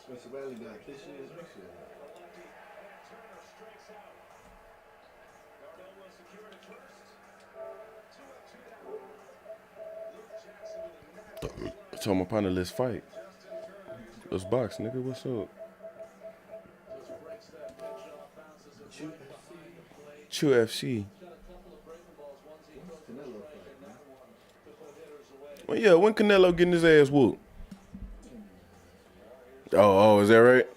Spencer Bradley got this year, next year. I told my partner, let's fight. Let's box, nigga. What's up? Chew FC. Canelo fight, man. Well, yeah, when Canelo getting his ass whooped? Oh, is that right?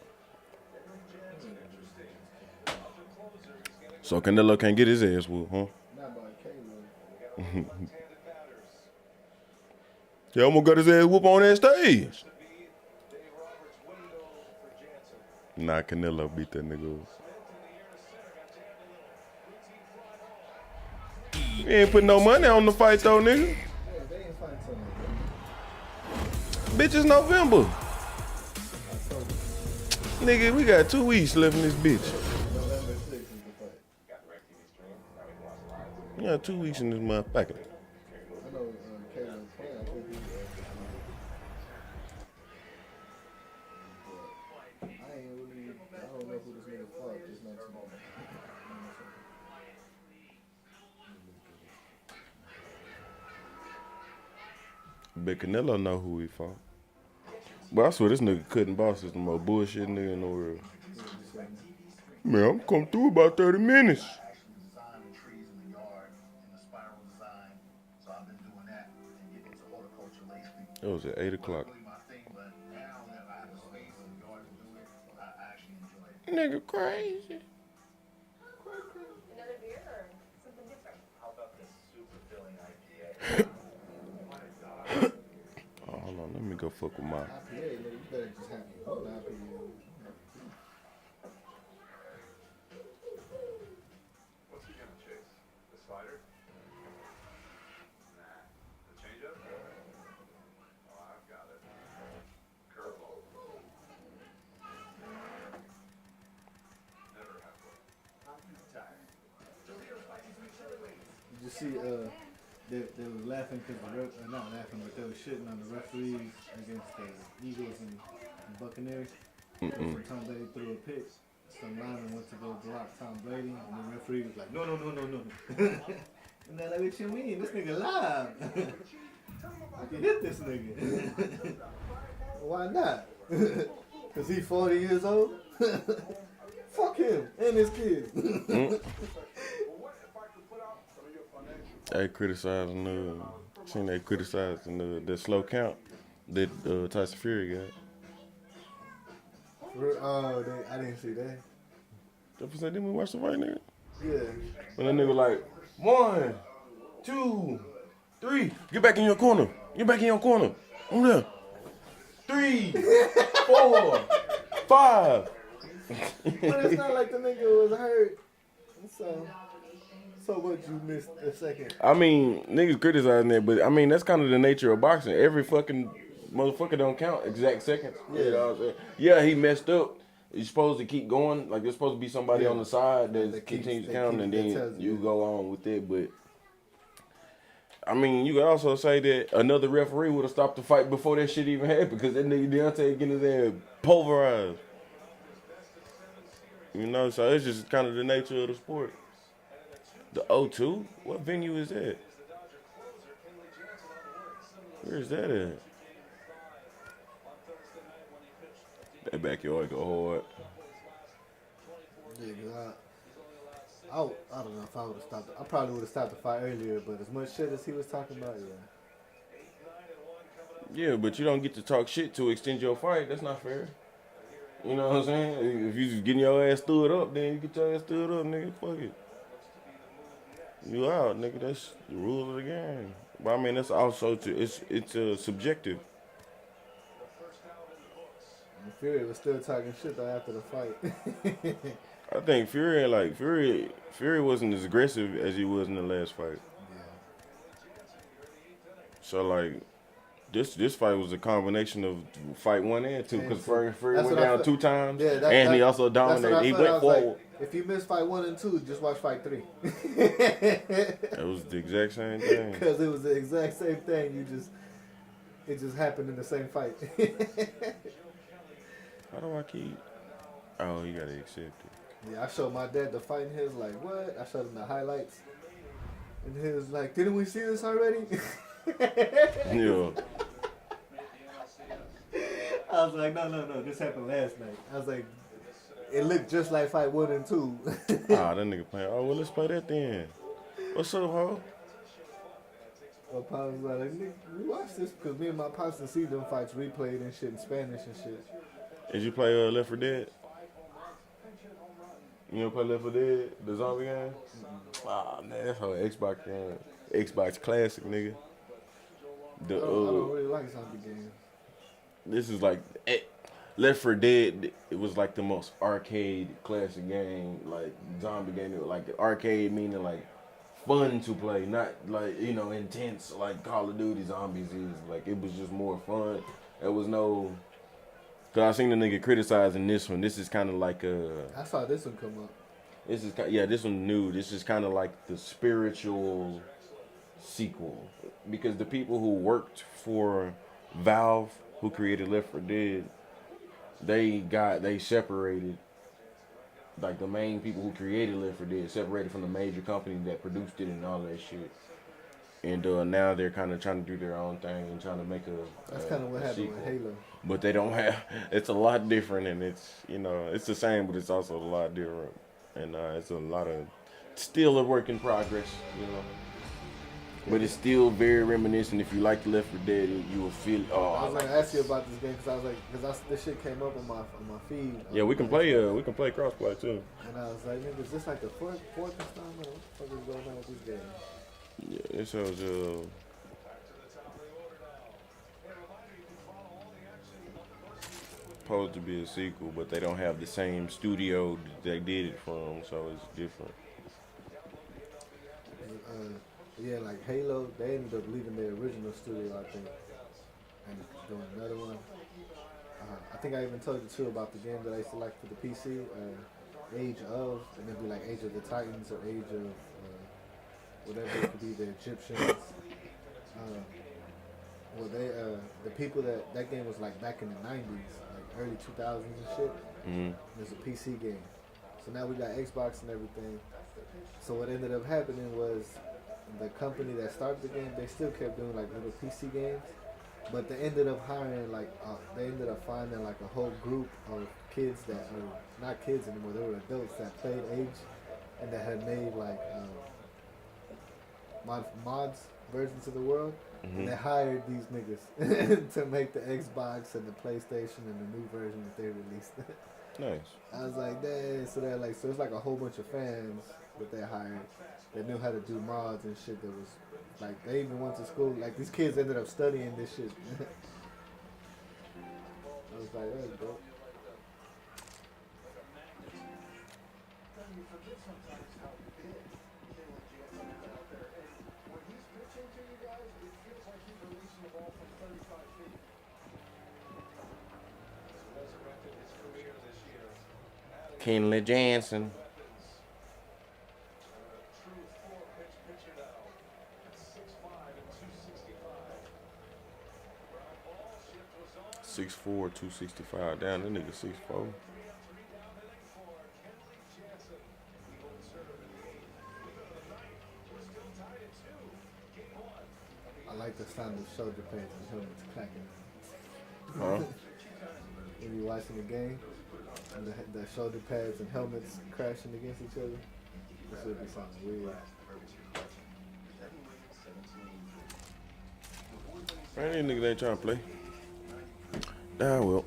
So Canelo can't get his ass whooped, huh? Not by Caleb. He almost got his ass whooped on that stage. Nah, Canelo beat that nigga up. He ain't putting no money on the fight though, nigga. Yeah, they ain't fighting something. Bitch, it's November. Nigga, we got 2 weeks left in this bitch. November 6th is the fight. Yeah, 2 weeks in this motherfucker. I know Caleb's playing. I think he's but I don't know who this nigga fought. It's not too much. Bet Canelo know who he fought. But I swear this nigga cutting boss is the most bullshit nigga in the world. Man, I'm come through about 30 minutes. It was at 8 o'clock. Nigga crazy. Another beer or something different? How about this super filling IPA? Oh, hold on, let me go fuck with my. IPA, nigga, you better just have your own IPA. What's he gonna chase? The slider? Nah. The changeup? Oh, I've got it. Curveball. Never halfway. Did you see, they was laughing because not laughing, but they were shitting on the referees against the Eagles and Buccaneers. Tom Brady threw a pitch. Some lineman went to go block Tom Brady, and the referee was like, no. And they're like, what you mean? This nigga live. I can hit this nigga. Why not? Because he's 40 years old? Fuck him and his kids. They criticizing seen they criticizing the slow count that Tyson Fury got. Oh, I didn't see that. That's what didn't we watch the fight, nigga? Yeah. When that nigga like 1, 2, 3, get back in your corner. Get back in your corner. Over there. 3, 4, 5. But it's not like the nigga was hurt. So what, you missed a second? I mean, niggas criticizing that, but I mean that's kind of the nature of boxing. Every fucking motherfucker don't count exact seconds. Yeah. You know what I'm saying? Yeah, he messed up. You're supposed to keep going. Like there's supposed to be somebody on the side that continues counting, and then you go on with it. But I mean, you could also say that another referee would have stopped the fight before that shit even happened because that nigga Deontay getting his ass pulverized. You know, so it's just kind of the nature of the sport. The O2? What venue is that? Where is that at? That backyard go hard. Yeah, cause I don't know if I would have stopped. I probably would have stopped the fight earlier, but as much shit as he was talking about, yeah. Yeah, but you don't get to talk shit to extend your fight. That's not fair. You know what I'm saying? If you just getting your ass stood up, then you get your ass stood up, nigga. Fuck it. You out, nigga. That's the rules of the game. But I mean, that's also it's subjective. And Fury was still talking shit though after the fight. I think Fury wasn't as aggressive as he was in the last fight. Yeah. So like, this fight was a combination of fight 1 and 2 because Fury That's went what I down felt. 2 times, Yeah, and he also dominated. He went forward. Like, if you miss fight 1 and 2, just watch fight 3. It was the exact same thing. Because it was the exact same thing. It just happened in the same fight. How do I keep? Oh, you gotta accept it. Yeah, I showed my dad the fight, and he was like, "What?" I showed him the highlights, and he was like, "Didn't we see this already?" Yeah. I was like, "No, this happened last night." I was like, "It looked just like fight 1 and 2." Ah, that nigga playing. Oh, well, let's play that then. What's up, ho? My pops was like, "Nigga, we watched this because me and my pops and see them fights replayed and shit in Spanish and shit." Did you play Left 4 Dead? You don't play Left 4 Dead, the zombie game? Ah, man, that's how Xbox game. Xbox Classic, nigga. I don't really like zombie games. This is like Left 4 Dead. It was like the most arcade classic game, like zombie game. Like arcade meaning like fun to play, not like intense like Call of Duty Zombies is. Like it was just more fun. There was no. Cause I seen the nigga criticizing this one. This is kind of like I saw this one come up. This is this one new. This is kind of like the spiritual sequel because the people who worked for Valve, who created Left 4 Dead, they separated. Like the main people who created Left 4 Dead separated from the major company that produced it and all that shit. And now they're kind of trying to do their own thing and trying to make a. That's kind of what happened sequel. with Halo. But they don't have. It's a lot different, and it's it's the same, but it's also a lot different, and it's a lot of still a work in progress, But it's still very reminiscent. If you like Left 4 Dead, you will feel. Oh, I was gonna ask you about this game because I was like, because this shit came up on my feed. Yeah, we can play. We can play Crossfire too. And I was like, nigga, is this like the fourth installment? What the fuck is going on with this game? Yeah, it shows. Supposed to be a sequel, but they don't have the same studio that they did it from, so it's different. Yeah, like Halo, they ended up leaving their original studio, I think, and doing another one. I think I even told you too about the game that I used to like for the PC, Age of, and it'd be like Age of the Titans or Age of whatever it could be, the Egyptians. Well, the people that game was like back in the 90s, like early 2000s and shit. Mm-hmm. It was a PC game. So now we got Xbox and everything. So what ended up happening was the company that started the game, they still kept doing like little PC games, but they ended up hiring they ended up finding like a whole group of kids that are not kids anymore, they were adults that played Age and that had made like mods versions of the world. Mm-hmm. And they hired these niggas to make the Xbox and the PlayStation and the new version that they released. Nice. I was like, dang, so it's like a whole bunch of fans that they hired that knew how to do mods and shit that was like, they even went to school, like these kids ended up studying this shit. I was like, that's dope. Kenley Jansen. $6'4", 265. Damn, that nigga 6'4". I like the sound of shoulder pads and helmets cracking. Huh? When you're watching the game, and the shoulder pads and helmets crashing against each other, this would be something weird. Man, these niggas ain't trying to play. Ah, well.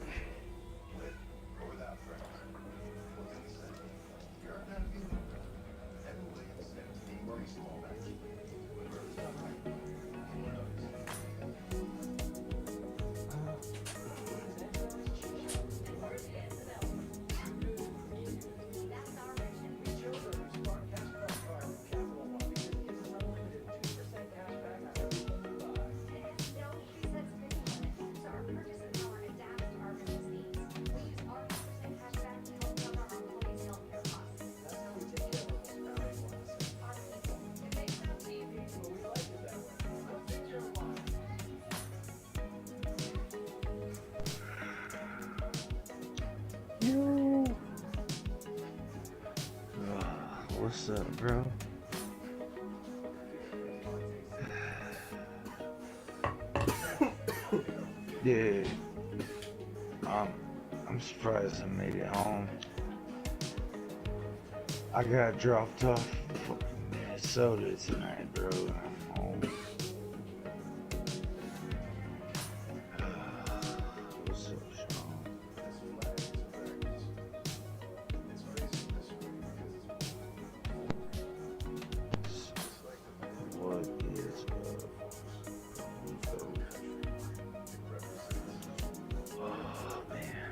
what's up, bro? Yeah. I'm surprised I made it home. I got dropped off in fucking Minnesota tonight, bro. I'm home. What's up, Sean? What is oh man.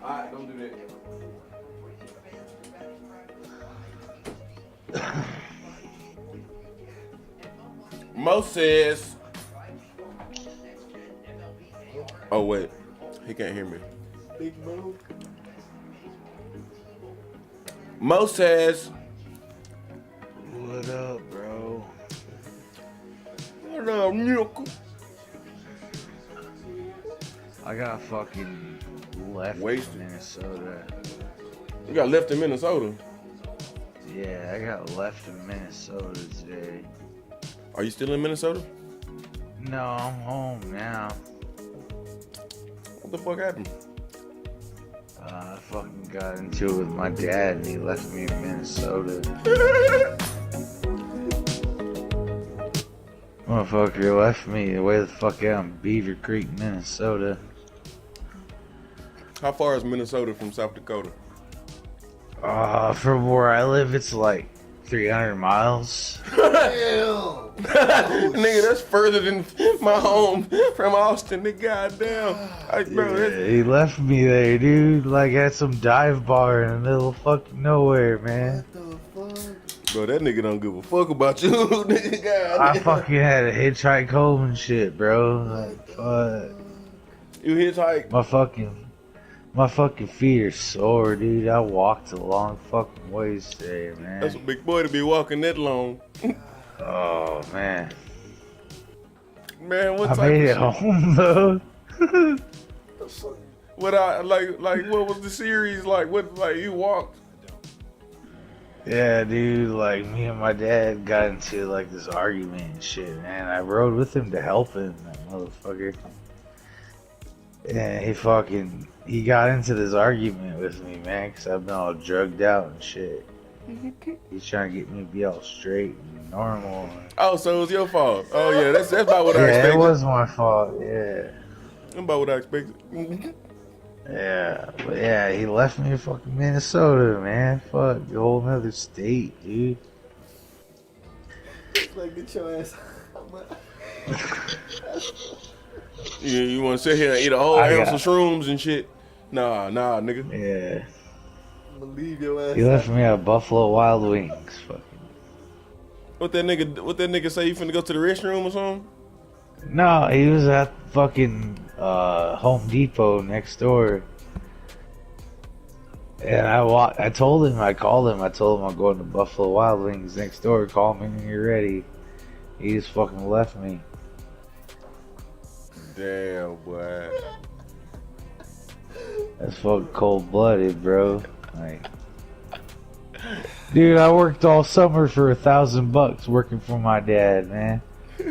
Alright, don't do that. Mo says. Oh wait, he can't hear me. Big Mo. Mo says. What up, bro? What up, nickel? I got fucking left Wasted. in Minnesota. You got left in Minnesota. Yeah, I got left in Minnesota today. Are you still in Minnesota? No, I'm home now. What the fuck happened? I fucking got into it with my dad and he left me in Minnesota. Motherfucker left me way the fuck out in Beaver Creek, Minnesota. How far is Minnesota from South Dakota? From where I live, it's like 300 miles. Hell. Nigga, that's further than my home from Austin. The goddamn. Bro, Yeah, he left me there, dude. Like at some dive bar in the middle of fucking nowhere, man. What the fuck? bro, that nigga don't give a fuck about you, nigga. God, I fucking had to hitchhike home and shit, bro. Like, fuck. You hitchhike? My fucking feet are sore, dude. I walked a long fucking ways today, man. That's a big boy to be walking that long. Oh, man. Man, what I type made of it home, though. What what was the series like? What, like, you walked? Yeah, dude, like, me and my dad got into, like, this argument and shit, man. I rode with him to help him, that motherfucker. And he got into this argument with me, man, because I've been all drugged out and shit. He's trying to get me to be all straight and normal. Oh, so it was your fault. Oh, yeah, that's about what I expected. Yeah, it was my fault, yeah. That's about what I expected. Yeah, but yeah, he left me in fucking Minnesota, man. Fuck, a whole nother state, dude. Like, get your ass You want to sit here and eat a whole ounce of shrooms and shit? Nah, nigga. Yeah. I'm gonna leave your ass. He left me at Buffalo Wild Wings, fucking. What that nigga say? You finna go to the restroom or something? No, he was at fucking Home Depot next door. And I told him, I called him, I told him I'm going to Buffalo Wild Wings next door, call me when you're ready. He just fucking left me. Damn, boy. That's fucking cold-blooded, bro. Like, dude, I worked all summer for $1,000 working for my dad, man.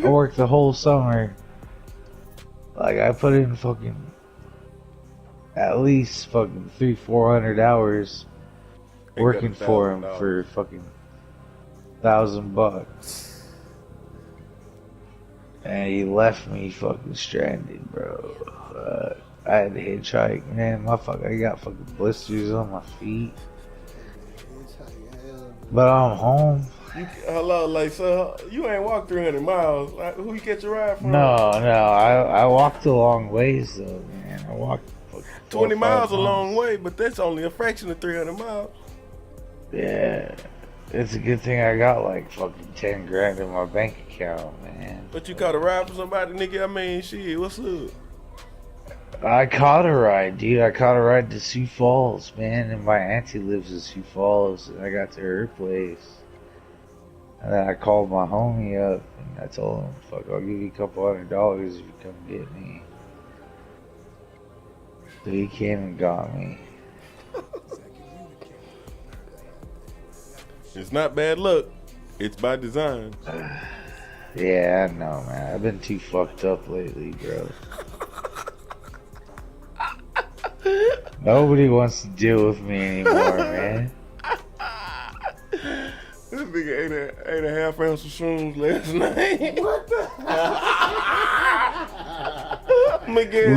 I worked the whole summer. Like, I put in fucking at least fucking 300-400 hours working for him for fucking $1,000. And he left me fucking stranded, bro. I had to hitchhike, man. I got fucking blisters on my feet. But I'm home. Hello, like, so you ain't walked 300 miles. Like, who you catch a ride from? No, I walked a long ways though, man. I walked 20 miles a long way, but that's only a fraction of 300 miles. Yeah, it's a good thing I got like fucking 10 grand in my bank account, man. But you caught a ride for somebody, nigga? I mean, shit, what's up? I caught a ride, dude. I caught a ride to Sioux Falls, man. And my auntie lives in Sioux Falls. And I got to her place. And then I called my homie up. And I told him, fuck, I'll give you a couple $100 if you come get me. So he came and got me. It's not bad luck. It's by design. Yeah, I know, man. I've been too fucked up lately, bro. Nobody wants to deal with me anymore, man. This nigga ate a half ounce of shrooms last night. What the? Miguel.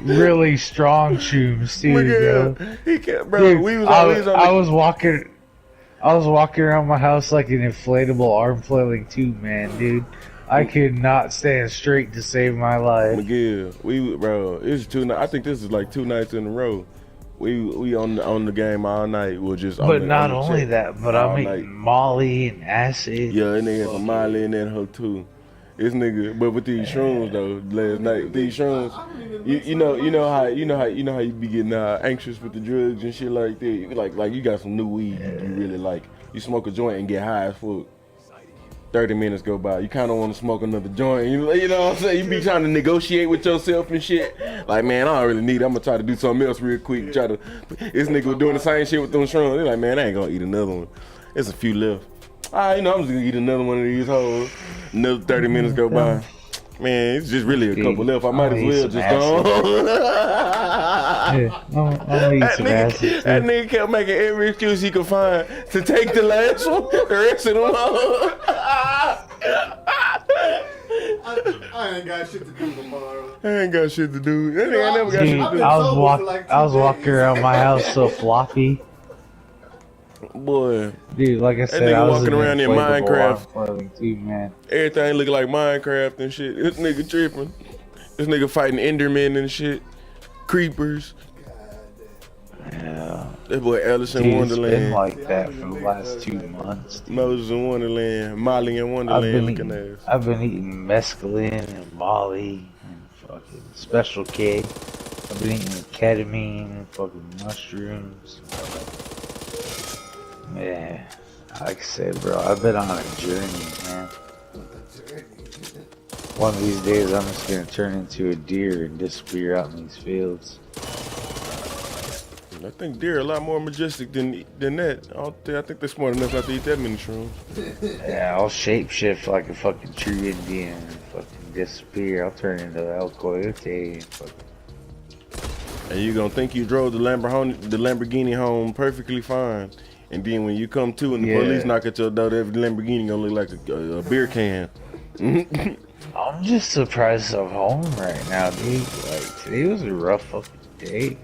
Really strong shrooms too, Miguel. bro. He kept, bro. Dude, We was I always was walking around my house like an inflatable arm flailing tube, man, dude. I could not stand straight to save my life. Miguel, it's 2 nights. I think this is like 2 nights in a row. We on the game all night. We'll just. But not only check that, but all I'm night. eating Molly and acid. Yeah, that nigga had some Molly in that hoe too. This nigga, but with these shrooms though, last night with these shrooms, you know how you be getting anxious with the drugs and shit like that. You like you got some new weed you really like. You smoke a joint and get high as fuck. 30 minutes go by. You kind of want to smoke another joint. You know what I'm saying? You be trying to negotiate with yourself and shit. Like, man, I don't really need it. I'm going to try to do something else real quick. This nigga was doing the same shit with them shrooms. They're like, man, I ain't going to eat another one. There's a few left. I'm just going to eat another one of these hoes. Another 30 minutes go by. Man, it's just really a couple left. I might as well just go. Yeah, I'll eat some acid. That nigga kept making every excuse he could find to take the last one. The rest of them I ain't got shit to do tomorrow. I ain't got shit to do. That nigga ain't never got shit to do. I was walking around my house so floppy. Boy. Dude, like I said, nigga I was walking around in Minecraft. Too, man. Everything looking like Minecraft and shit. This nigga tripping. This nigga fighting Endermen and shit. Creepers. Yeah. That boy Alice in Dude, Wonderland. It's been like that for the last 2 months. Dude. Moses in Wonderland. Molly in Wonderland looking ass. I've been eating mescaline and Molly and fucking Special K. I've been eating ketamine and fucking mushrooms. Yeah, like I said, bro, I've been on a journey, man. One of these days, I'm just gonna turn into a deer and disappear out in these fields. I think deer are a lot more majestic than that. I think they're smart enough not to eat that many shrooms. Yeah, I'll shapeshift like a fucking true Indian and fucking disappear. I'll turn into El Coyote and fucking... And you gonna think you drove the Lamborghini home perfectly fine. And then when you come to and the police knock at your door, every Lamborghini gonna look like a beer can. I'm just surprised I'm home right now, dude. Like, today was a rough fucking day.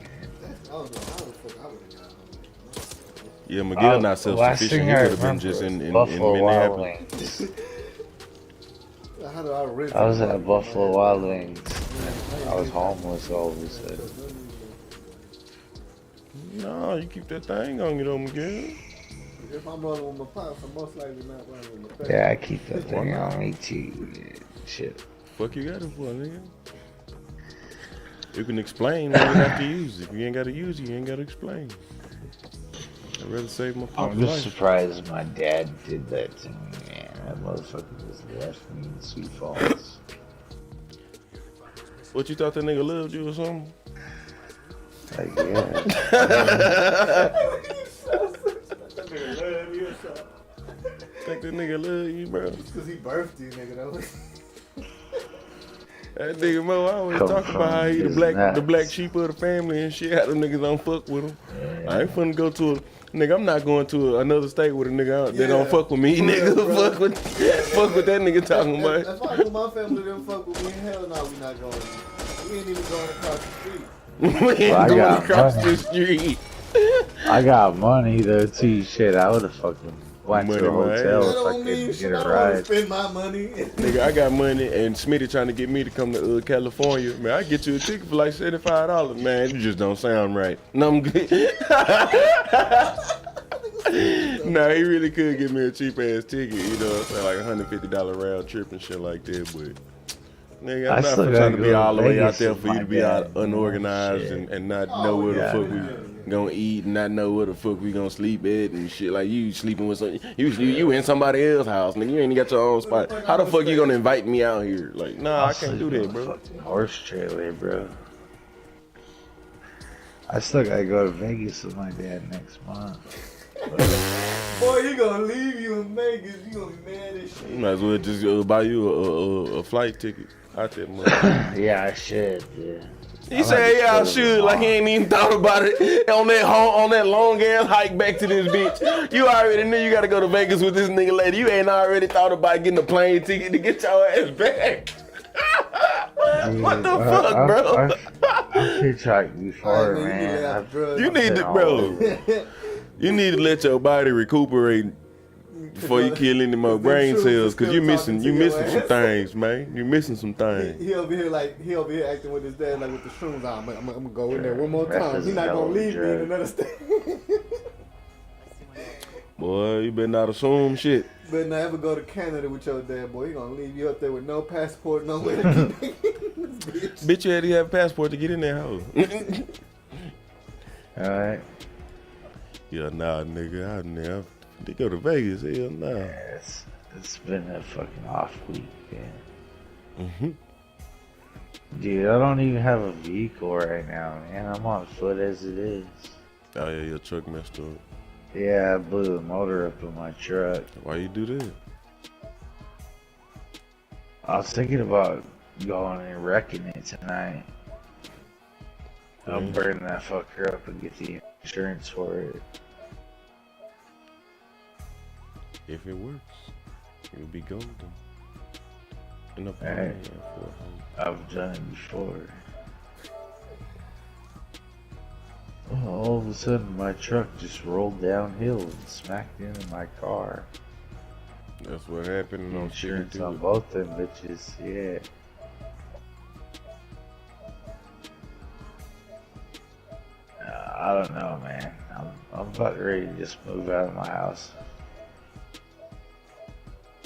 Yeah, Miguel not self-sufficient. He would have been just in Minneapolis. I was at Buffalo Wild Wings. I was homeless all of a sudden. No, you keep that thing on you though, Miguel. If I'm running with my pops, I'm most likely not running with my Yeah, I keep that thing on me too. Yeah, shit. Fuck you got it for, nigga. You can explain when you have to use it. If you ain't gotta use it, you ain't gotta explain. I'd rather save my pop's I'm just life. surprised my dad did that to me, man. That motherfucker just left me in Sioux Falls. What, you thought that nigga loved you or something? Like, yeah. Think that nigga love you, bro? Because he birthed you, nigga, though. That nigga Mo, I always talk about how he the black sheep of the family and shit. How them niggas don't fuck with him. Yeah. I ain't finna go to nigga. I'm not going to another state with a nigga that don't fuck with me, nigga. Fuck with that nigga talking about. That's why my family didn't fuck with me. Hell no, we not going. We ain't even going across the street. We ain't going across the street. I got money though too. Shit, I would have fucking went to a hotel if I could get a ride. Spend my money. Nigga, I got money, and Smitty trying to get me to come to California. Man, I get you a ticket for like $75. Man, you just don't sound right. No, I'm good. Nah, he really could give me a cheap ass ticket. You know what I'm saying, like $150 round trip and shit like that. But Nigga, I I'm not still for gotta trying to go be to all the way out Vegas there with for you my to be all dad, man. unorganized Shit. and not know where the yeah. fuck we gonna eat and not know where the fuck we gonna sleep at and shit. Like you sleeping with some, you in somebody else's house, nigga. You ain't even got your own spot. How the fuck you gonna invite me out here? Like, nah, I can't do sleep in that, a bro. fucking horse trailer, bro. I still gotta go to Vegas with my dad next month. Boy, he gonna leave you in Vegas. You gonna be mad as shit. You might as well just buy you a flight ticket out that month. Yeah, I should, yeah. He said, "Yeah, I should." Like he ain't even thought about it on that long ass hike back to this bitch. You already knew you gotta go to Vegas with this nigga lady. You ain't already thought about getting a plane ticket to get your ass back. What the fuck, bro? I've hitchhiked before, man. You need to, bro. You need to let your body recuperate before you kill any more brain cells, cause you missing some things, man. You missing some things. He over here acting with his dad like with the shrooms on. I'm gonna go in there one more time. He's not gonna leave me in another state. Boy, you better not assume shit. Better not ever go to Canada with your dad, boy. He gonna leave you up there with no passport, nowhere to get Bitch, you had to have a passport to get in that house. Alright. Yeah, nah, nigga. They go to Vegas, hell nah. Yeah, it's been a fucking off week, man. Dude, I don't even have a vehicle right now, man. I'm on foot as it is. Oh yeah, your truck messed up. Yeah, I blew the motor up in my truck. Why you do that? I was thinking about going and wrecking it tonight. I'll burn that fucker up and get the insurance for it. If it works, it'll be golden. And a Hey, I've done it before. Oh, all of a sudden, my truck just rolled downhill and smacked into my car. That's what happened. No Insurance on both them bitches, yeah. I don't know, man. I'm about ready to just move out of my house.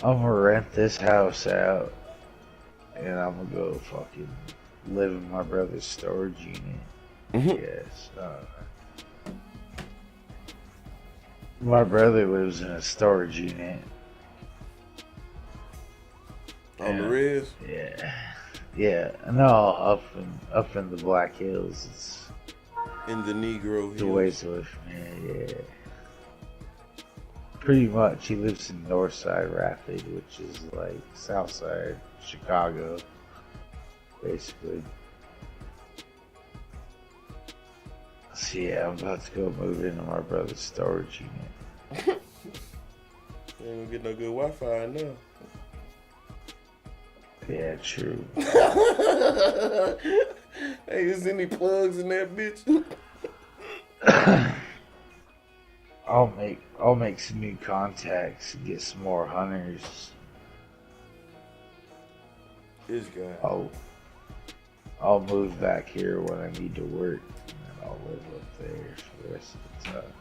I'm gonna rent this house out, and I'm gonna go fucking live in my brother's storage unit. Yes. My brother lives in a storage unit. On the res? Yeah. Yeah. No, up in the Black Hills. It's In the Negro the Hills. ways away from here, yeah. Pretty much, he lives in Northside Rapid, which is like Southside Chicago, basically. So yeah, I'm about to go move into my brother's storage unit. You ain't gonna get no good Wi-Fi now. Yeah, true. Hey, is any plugs in that bitch? I'll make some new contacts and get some more hunters. This guy. I'll move back here when I need to work, and then I'll live up there for the rest of the time.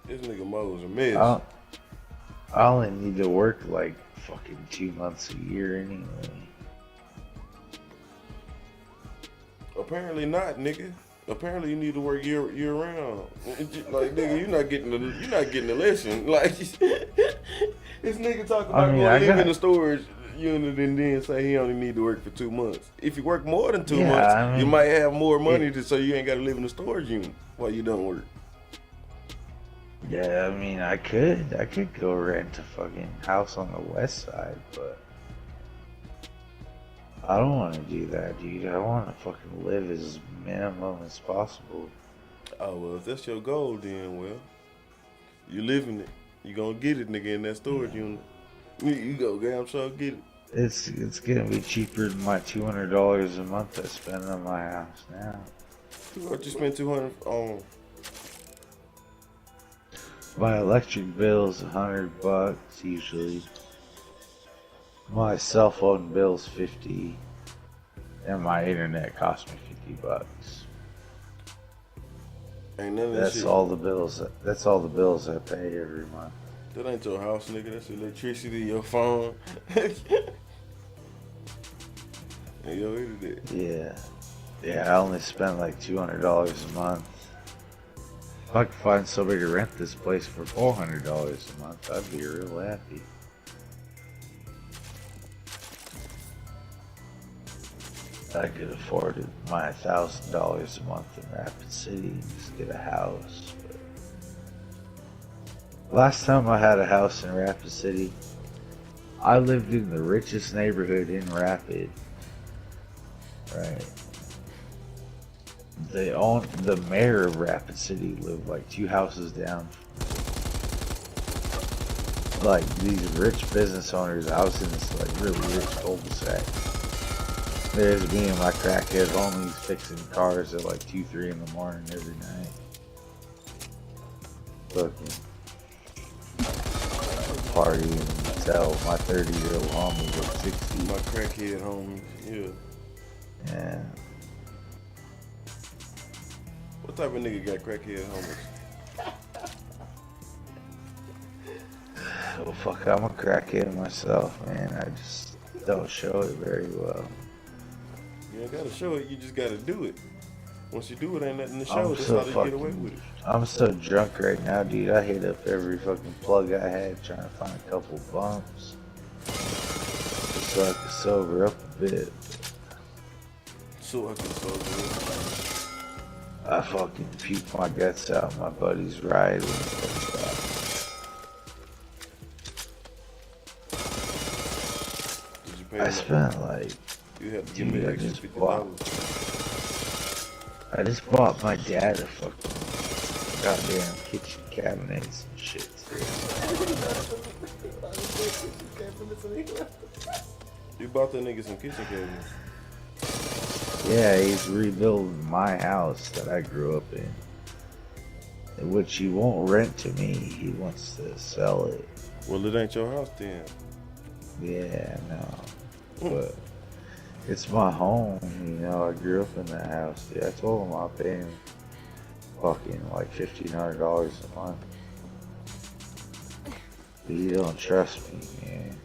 This nigga Mo's a mess. I only need to work like fucking 2 months a year anyway. Apparently not, nigga. Apparently you need to work year round. Like nigga, you're not getting the lesson. Like this nigga talking about going live in the storage unit and then say he only need to work for 2 months. If you work more than 2 months, you might have more money so you ain't gotta live in the storage unit while you don't work. Yeah, I mean, I could go rent a fucking house on the west side, but I don't want to do that, dude. I want to fucking live as minimum as possible. Oh, well, if that's your goal, then, well, you living it. You gonna get it, nigga, in that storage unit. You go damn sure get it. It's gonna be cheaper than my $200 a month I spend on my house now. What you spend $200 on? My electric bill's $100 usually. My cell phone bill's $50, and my internet cost me $50. Ain't none of that That's shit. all the bills. That's all the bills I pay every month. That ain't your house, nigga. That's electricity, your phone, and your internet. Yeah. Yeah, I only spent like $200 a month. If I could find somebody to rent this place for $400 a month, I'd be real happy. I could afford my $1,000 a month in Rapid City and just get a house. But last time I had a house in Rapid City, I lived in the richest neighborhood in Rapid. Right. The mayor of Rapid City lived like 2 houses down. Like these rich business owners, I was in this like really rich cul-de-sac. There's me and my crackhead homies fixing cars at like 2, 3 in the morning every night. Fucking party and tell my 30-year-old homies at 60. My crackhead homies, yeah. Yeah. What type of nigga got crackhead homies? Well, fuck, I'm a crackhead myself, man. I just don't show it very well. You ain't gotta show it, you just gotta do it. Once you do it, ain't nothing to show. I'm That's so how they get away with it. I'm so drunk right now, dude. I hit up every fucking plug I had trying to find a couple bumps. Just so I could sober up a bit. So I can sober up. I fucking puked my guts out. My buddy's riding. Did you pay I him? spent like, You have to give me dude, extra $50. I just bought my dad a fucking goddamn kitchen cabinets and shit. You bought that nigga some kitchen cabinets. Yeah, he's rebuilding my house that I grew up in, which he won't rent to me. He wants to sell it. Well, it ain't your house then. Yeah, no, but it's my home. You know, I grew up in that house. Dude, I told him I'll pay him fucking like $1,500 a month. But he don't trust me, man.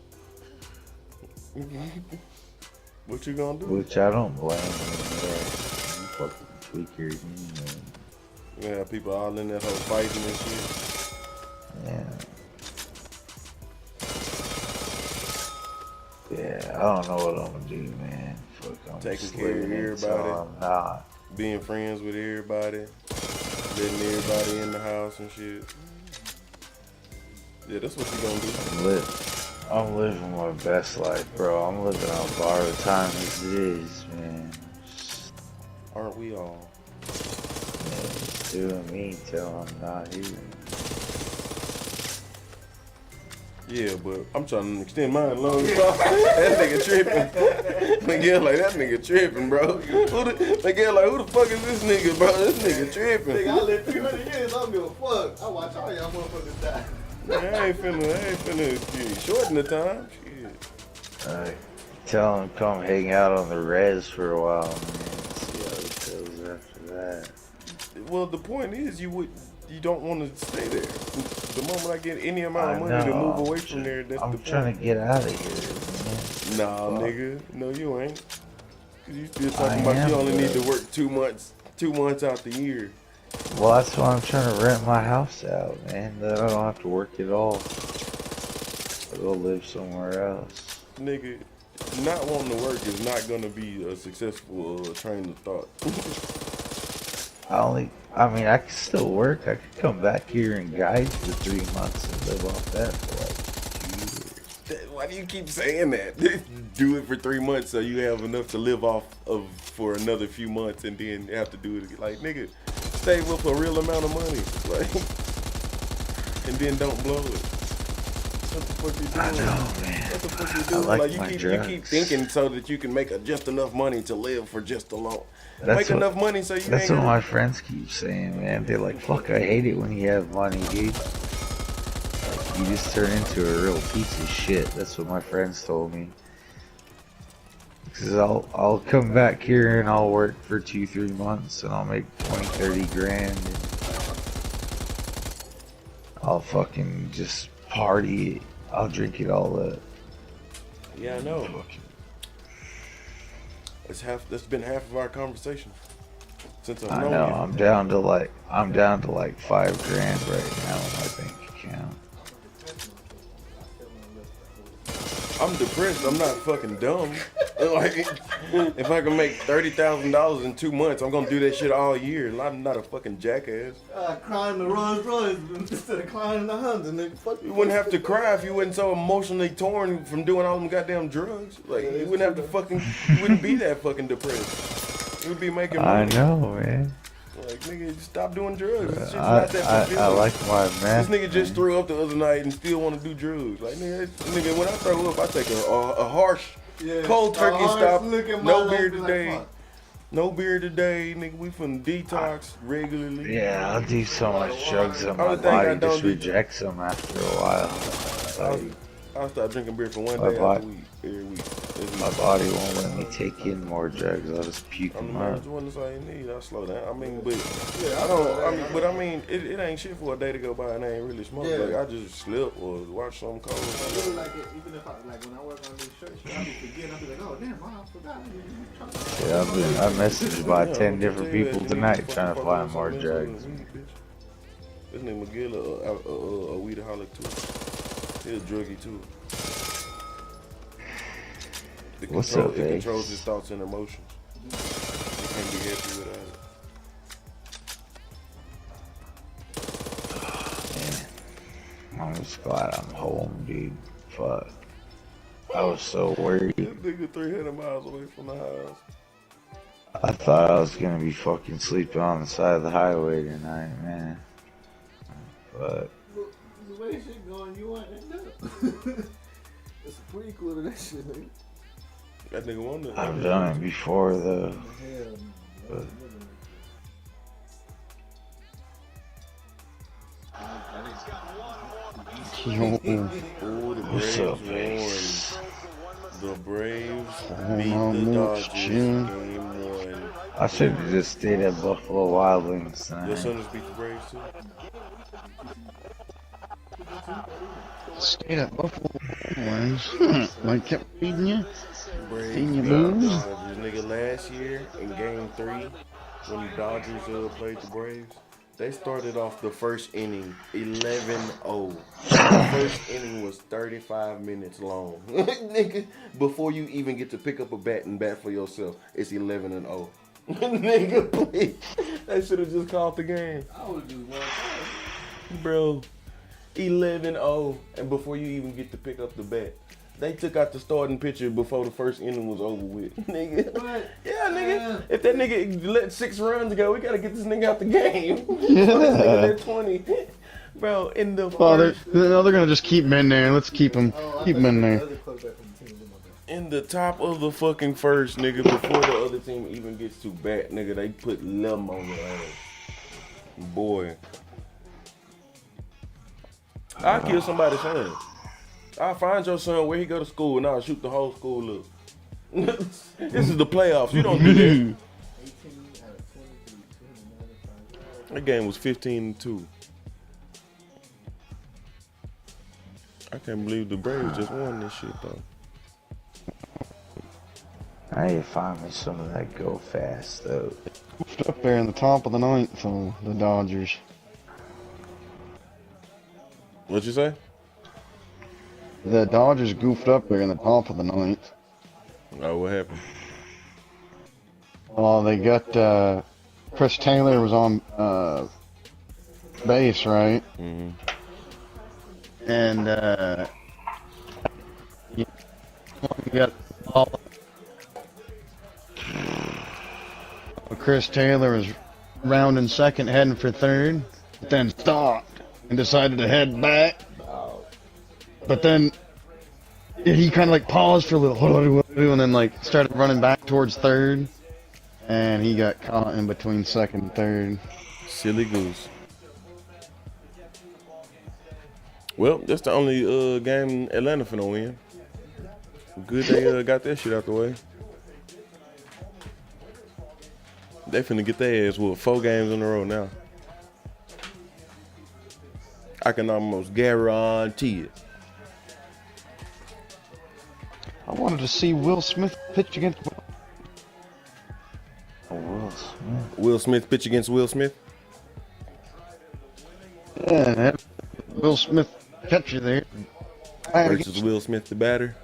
What you gonna do? Which I don't blame him. Yeah, you fucking tweaker, man. Yeah, people all in that whole fighting and shit. Yeah. Yeah, I don't know what I'm gonna do, man. Fuck, I'm Taking just care of living until everybody. I'm not. Being friends with everybody. Letting everybody in the house and shit. Yeah, that's what you gonna do. I'm living my best life, bro. I'm living on borrowed time as it is, man. Just, Aren't we all? just doing me till I'm not here. Yeah, but I'm trying to extend mine long as possible. That nigga tripping. Miguel like, that nigga tripping, bro. Miguel like, who the fuck is this nigga, bro? This nigga tripping. Nigga, I lived 300 years, I don't give a fuck. I watch all y'all motherfuckers die. Man, I ain't finna shorten the time. Shit. Alright. Tell him come hang out on the res for a while, man. See how he feels after that. Well, the point is, you don't want to stay there. The moment I get any amount of money to move away from there, that's the I'm point. trying to get out of here, man. Nah, nigga. No, you ain't. Cause you still I talking about am, you only need but- to work 2 months. 2 months out the year. Well, that's why I'm trying to rent my house out, man. Then I don't have to work at all. I'll go live somewhere else. Nigga, not wanting to work is not gonna be a successful train of thought. I mean, I can still work. I could come back here and guide for 3 months and live off that for like 2 years. Why do you keep saying that? Do it for 3 months so you have enough to live off of for another few months and then have to do it again. Like, nigga, save up a real amount of money. Like, and then don't blow it. What the fuck you doing? I know, man. What the fuck you I doing? like Like, my you drugs. keep thinking so that you can make just enough money to live for just a long. That's Make what- enough money so you That's ain't what gonna- my friends keep saying, man. They're like, fuck, I hate it when you have money, dude. Like, you just turn into a real piece of shit. That's what my friends told me. Because I'll come back here and I'll work for 2-3 months and I'll make 20-30 grand. And I'll fucking just party it. I'll drink it all up. Yeah, I know. That's been half of our conversation since I've I known know. you. I'm down to like $5 grand right now in my bank account. I'm depressed. I'm not fucking dumb. Like, if I can make $30,000 in 2 months, I'm gonna do that shit all year. I'm not a fucking jackass. Crying the Rolls Royce instead of crying the Honda, nigga. Fuck You wouldn't have to cry if you wasn't so emotionally torn from doing all them goddamn drugs. Like, you wouldn't have to fucking, you wouldn't be that fucking depressed. You'd be making money. I know, man. Like, nigga, just stop doing drugs. It's just not that fulfilling. I like my man. This nigga just threw up the other night and still want to do drugs. Like, nigga, when I throw up, I take a harsh, cold turkey stop. No beer today. No beer today, nigga. We finna detox regularly. Yeah, I'll do so much drugs that my Only thing I body don't just do- rejects them after a while. Like, I'll start drinking beer for one My day body- out the week, every week. my body won't let me take in more drugs. I'll just puke I mean, them out. that's one that's all you need. I'll slow down. I mean, but I don't. I mean, it ain't shit for a day to go by and I ain't really smoke. Yeah. Like, I just slip or watch something cold. Really like it, even if I like when I work on these shirts, I be forgetting. I be like, oh damn, I forgot. Yeah, I messaged about 10 different people tonight trying to find more drugs. This nigga McGill a weedaholic too. He a druggie too. What's It up, controls Ace? his thoughts and emotions. He can't be happy without it. I'm just glad I'm home, dude. Fuck. I was so worried. This nigga 300 miles away from the house. I thought I was gonna be fucking sleeping on the side of the highway tonight, man. But The way shit going, you want end up. It's a prequel to that shit, nigga. That nigga wonder. I've done it before, though. Hell, But- Oh, the What's up, Braves Ace? won. The Braves beat on, the Mooch, Dodgers Jim. game 1. I should have just stayed at Buffalo Wild Wings Your tonight. Sooners beat the Braves too. Stayed at Buffalo Wings. I kept feeding you. Braves Feeding you beat the booze. Dodgers. Nigga, last year in game 3, when the Dodgers played the Braves, they started off the first inning 11-0. The first inning was 35 minutes long. Nigga, before you even get to pick up a bat and bat for yourself, it's 11-0. Nigga, please. They should have just called the game. I would just want Bro, 11-0, and before you even get to pick up the bat, they took out the starting pitcher before the first inning was over with. Nigga. What? Yeah, nigga. If that nigga let 6 runs go, we gotta get this nigga out the game. Yeah. This nigga at 20. Bro, in the Oh, they're first, gonna just keep him in there. Let's keep him in there. Other quarterback from the team, my bad. in the top of the fucking first, nigga, before the other team even gets to bat, nigga, they put lemon on your ass. Boy. I'll kill somebody's son. I'll find your son where he go to school and I'll shoot the whole school up. This is the playoffs. You don't do that. 18 out of 23, 295. That game was 15-2. I can't believe the Braves just won this shit though. I need to find me some of that go fast though. Up there in the top of the ninth for the Dodgers. What you say? The Dodgers goofed up there in the top of the ninth. Oh, what happened? Well, they got Chris Taylor was on base, right? Mm-hmm. And you got Chris Taylor was rounding second, heading for third, but then stopped and decided to head back. But then he kind of like paused for a little, what do I do? And then like started running back towards third, and he got caught in between second and third. Silly goose. Well, that's the only game Atlanta finna win. Good they got that shit out the way. They finna get their ass whooped 4 games in a row now. I can almost guarantee it. I wanted to see Will Smith pitch against. Will Smith. Will Smith pitch against Will Smith. Yeah, have Will Smith catch you there. Versus Will Smith, the batter.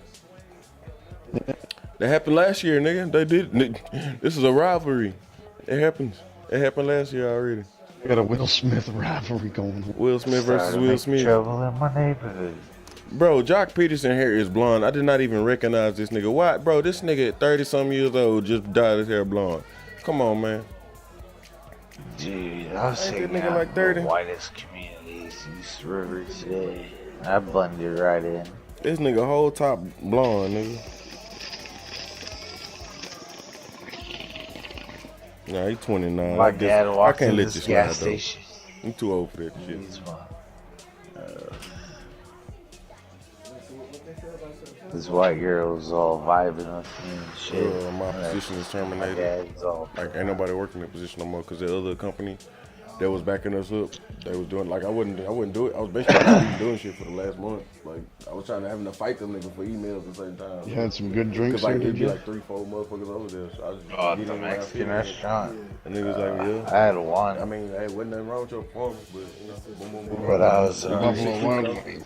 That happened last year, nigga. They did. This is a rivalry. It happens. It happened last year already. We got a Will Smith rivalry going on. Will Smith versus Started Will making Smith. Trouble in my neighborhood. Bro, Jock Peterson hair is blonde. I did not even recognize this nigga. Why, bro? This nigga at 30-some years old just dyed his hair blonde. Come on, man. Dude, I was Ain't hanging that nigga out like in 30? the whitest communities, East River today. I blended right in. This nigga whole top blonde, nigga. Nah, he 29. My dad I walked can't to let this you gas slide, though. station. I'm too old for that shit. He's one. This white girl was all vibing with me and shit. My position is My terminated. dad's all. Like, ain't nobody working that position no more because the other company that was backing us up, they was doing, like, I wouldn't do it. I was basically doing shit for the last month. Like, I was trying to having to fight them niggas for emails at the same time. You had some good drinks Cause like there, it'd did be you? like 3-4 motherfuckers over there. So I just Oh, get the in around Mexican 50. restaurant. And niggas like, yeah. I had one. I mean, hey, wasn't nothing wrong with your performance, but you know, boom, boom, boom. But I was Buffalo Wild Wings.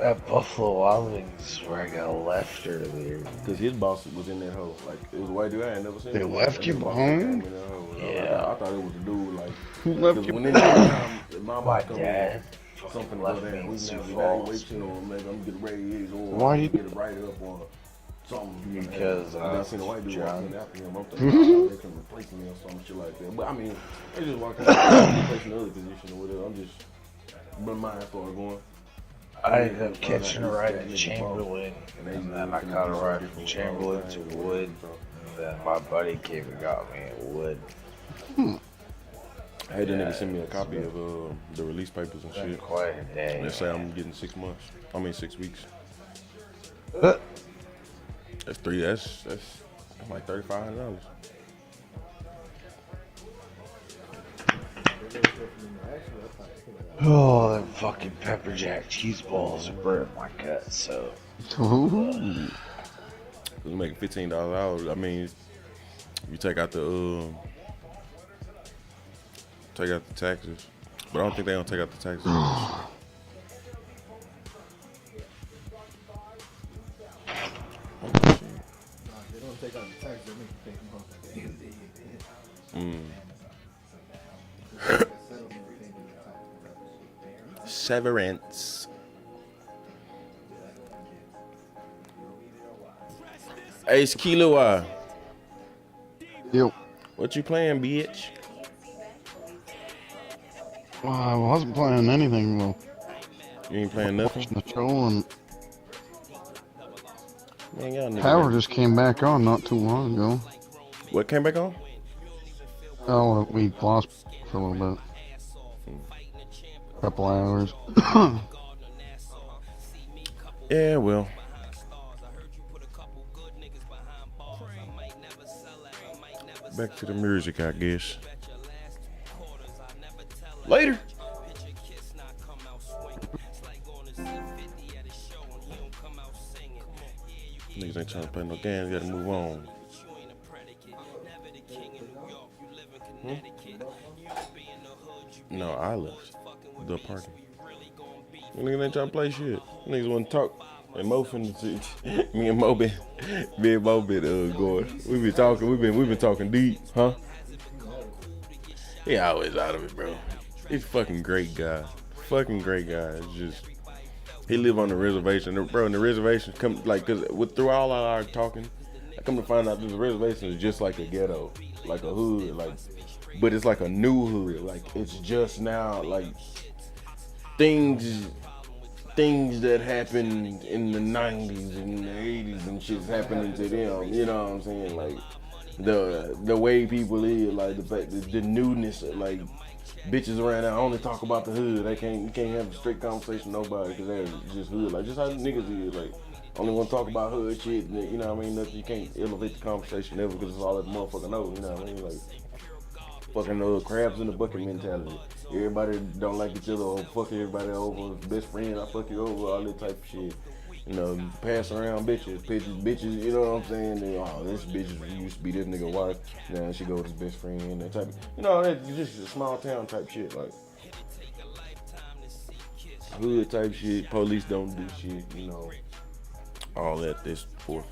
at Buffalo Wild Wings where I got left earlier. Cause his boss was in that hole. Like it was a white dude I ain't never seen. They him. left you That boss behind? came in that hole. Yeah. I thought it was a dude like. Who left Cause you when behind? my My come dad something left go me down. in We Sioux never Falls evaluation or maybe I'm getting ready or Why you- get it right up or something. Because I I was seen a white dude walking drunk. after him. I'm thinking they can replace me or some shit like that. But I mean, they just walking out replacing the other position or whatever. I'm just, but mine started going. I ended up catching a ride to Chamberlain, and then I caught a ride from Chamberlain to Wood, and then my buddy came and got me at Wood. I had the nigga send me a copy of the release papers and Been shit. quite a day. They say I'm getting 6 months. I mean 6 weeks. Uh, That's three. That's like $3,500. Oh, them fucking pepper jack cheese balls are burning my gut, so. Ooh. It's making $15 an hour. I mean, you take out the taxes, but I don't think they don't take out the taxes. They don't take out the tax, they make you pay Severance. Ace Kilo, Yo. what you playing, bitch? I wasn't playing anything though. You ain't playing nothing? Watching the show and Man, y'all niggas power ain't- just came back on not too long ago. What came back on? Oh, we lost for a little bit. Couple hours. Yeah, well. Back to the music, I guess. Later. Niggas ain't trying to play no games. Gotta move on. No, I left the party. Niggas ain't trying to play shit. Niggas want to talk. And Mo finna see. Me and Mo been going. We been talking. We been talking deep, huh? He always out of it, bro. He's a fucking great guy. Fucking great guy. It's just he live on the reservation, bro. And the reservation come like cause through all our talking, I come to find out that the reservation is just like a ghetto, like a hood, like. But it's like a new hood. Like it's just now like things that happened in the 90s and the 80s and shit's happening to them. You know what I'm saying? Like the way people live, like the fact that the newness, like bitches around there only talk about the hood. You can't have a straight conversation with nobody because they're just hood. Like just how niggas is. Like only want to talk about hood shit. And, you know what I mean? Nothing. You can't elevate the conversation ever because it's all that motherfucker knows. You know what I mean? Like. fucking crabs in the bucket mentality. Everybody don't like each other or fuck everybody over. Best friend, I fuck you over, all that type of shit. You know, pass around bitches, you know what I'm saying? They, oh, this bitch used to be this nigga wife. Now she go with his best friend, that type of, you know, that's just a small town type shit, like hood type shit, police don't do shit, you know, all that, this forth.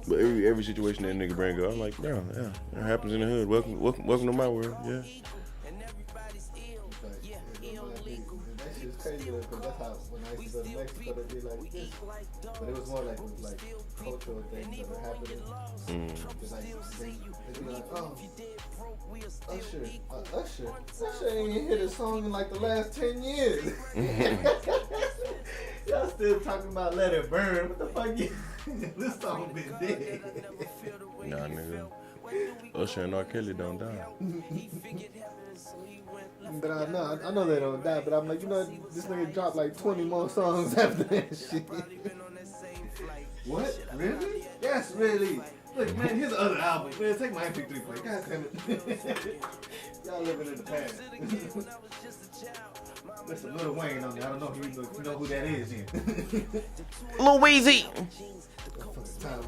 But every situation that nigga bring up, I'm like, bro, yeah, that happens in the hood. Welcome to my world, yeah. That shit's crazy because that's how when I used to go to Mexico they be like this, but it was more like cultural things that were happening. They be like, oh, Usher ain't hit a song in like the last 10 years. Y'all still talking about Let It Burn? What the fuck? This song been dead. Nah, nigga. Usher and R. Kelly don't die. But I know they don't die, but I'm like, you know, this nigga dropped like 20 more songs after that shit. What? Really? Yes, really. Look, man, here's the other album. Man, take my MP3 play. God damn it. Y'all living in the past. There's a Lil Wayne on there. I don't know if you know who that is yet. Lil Weezy.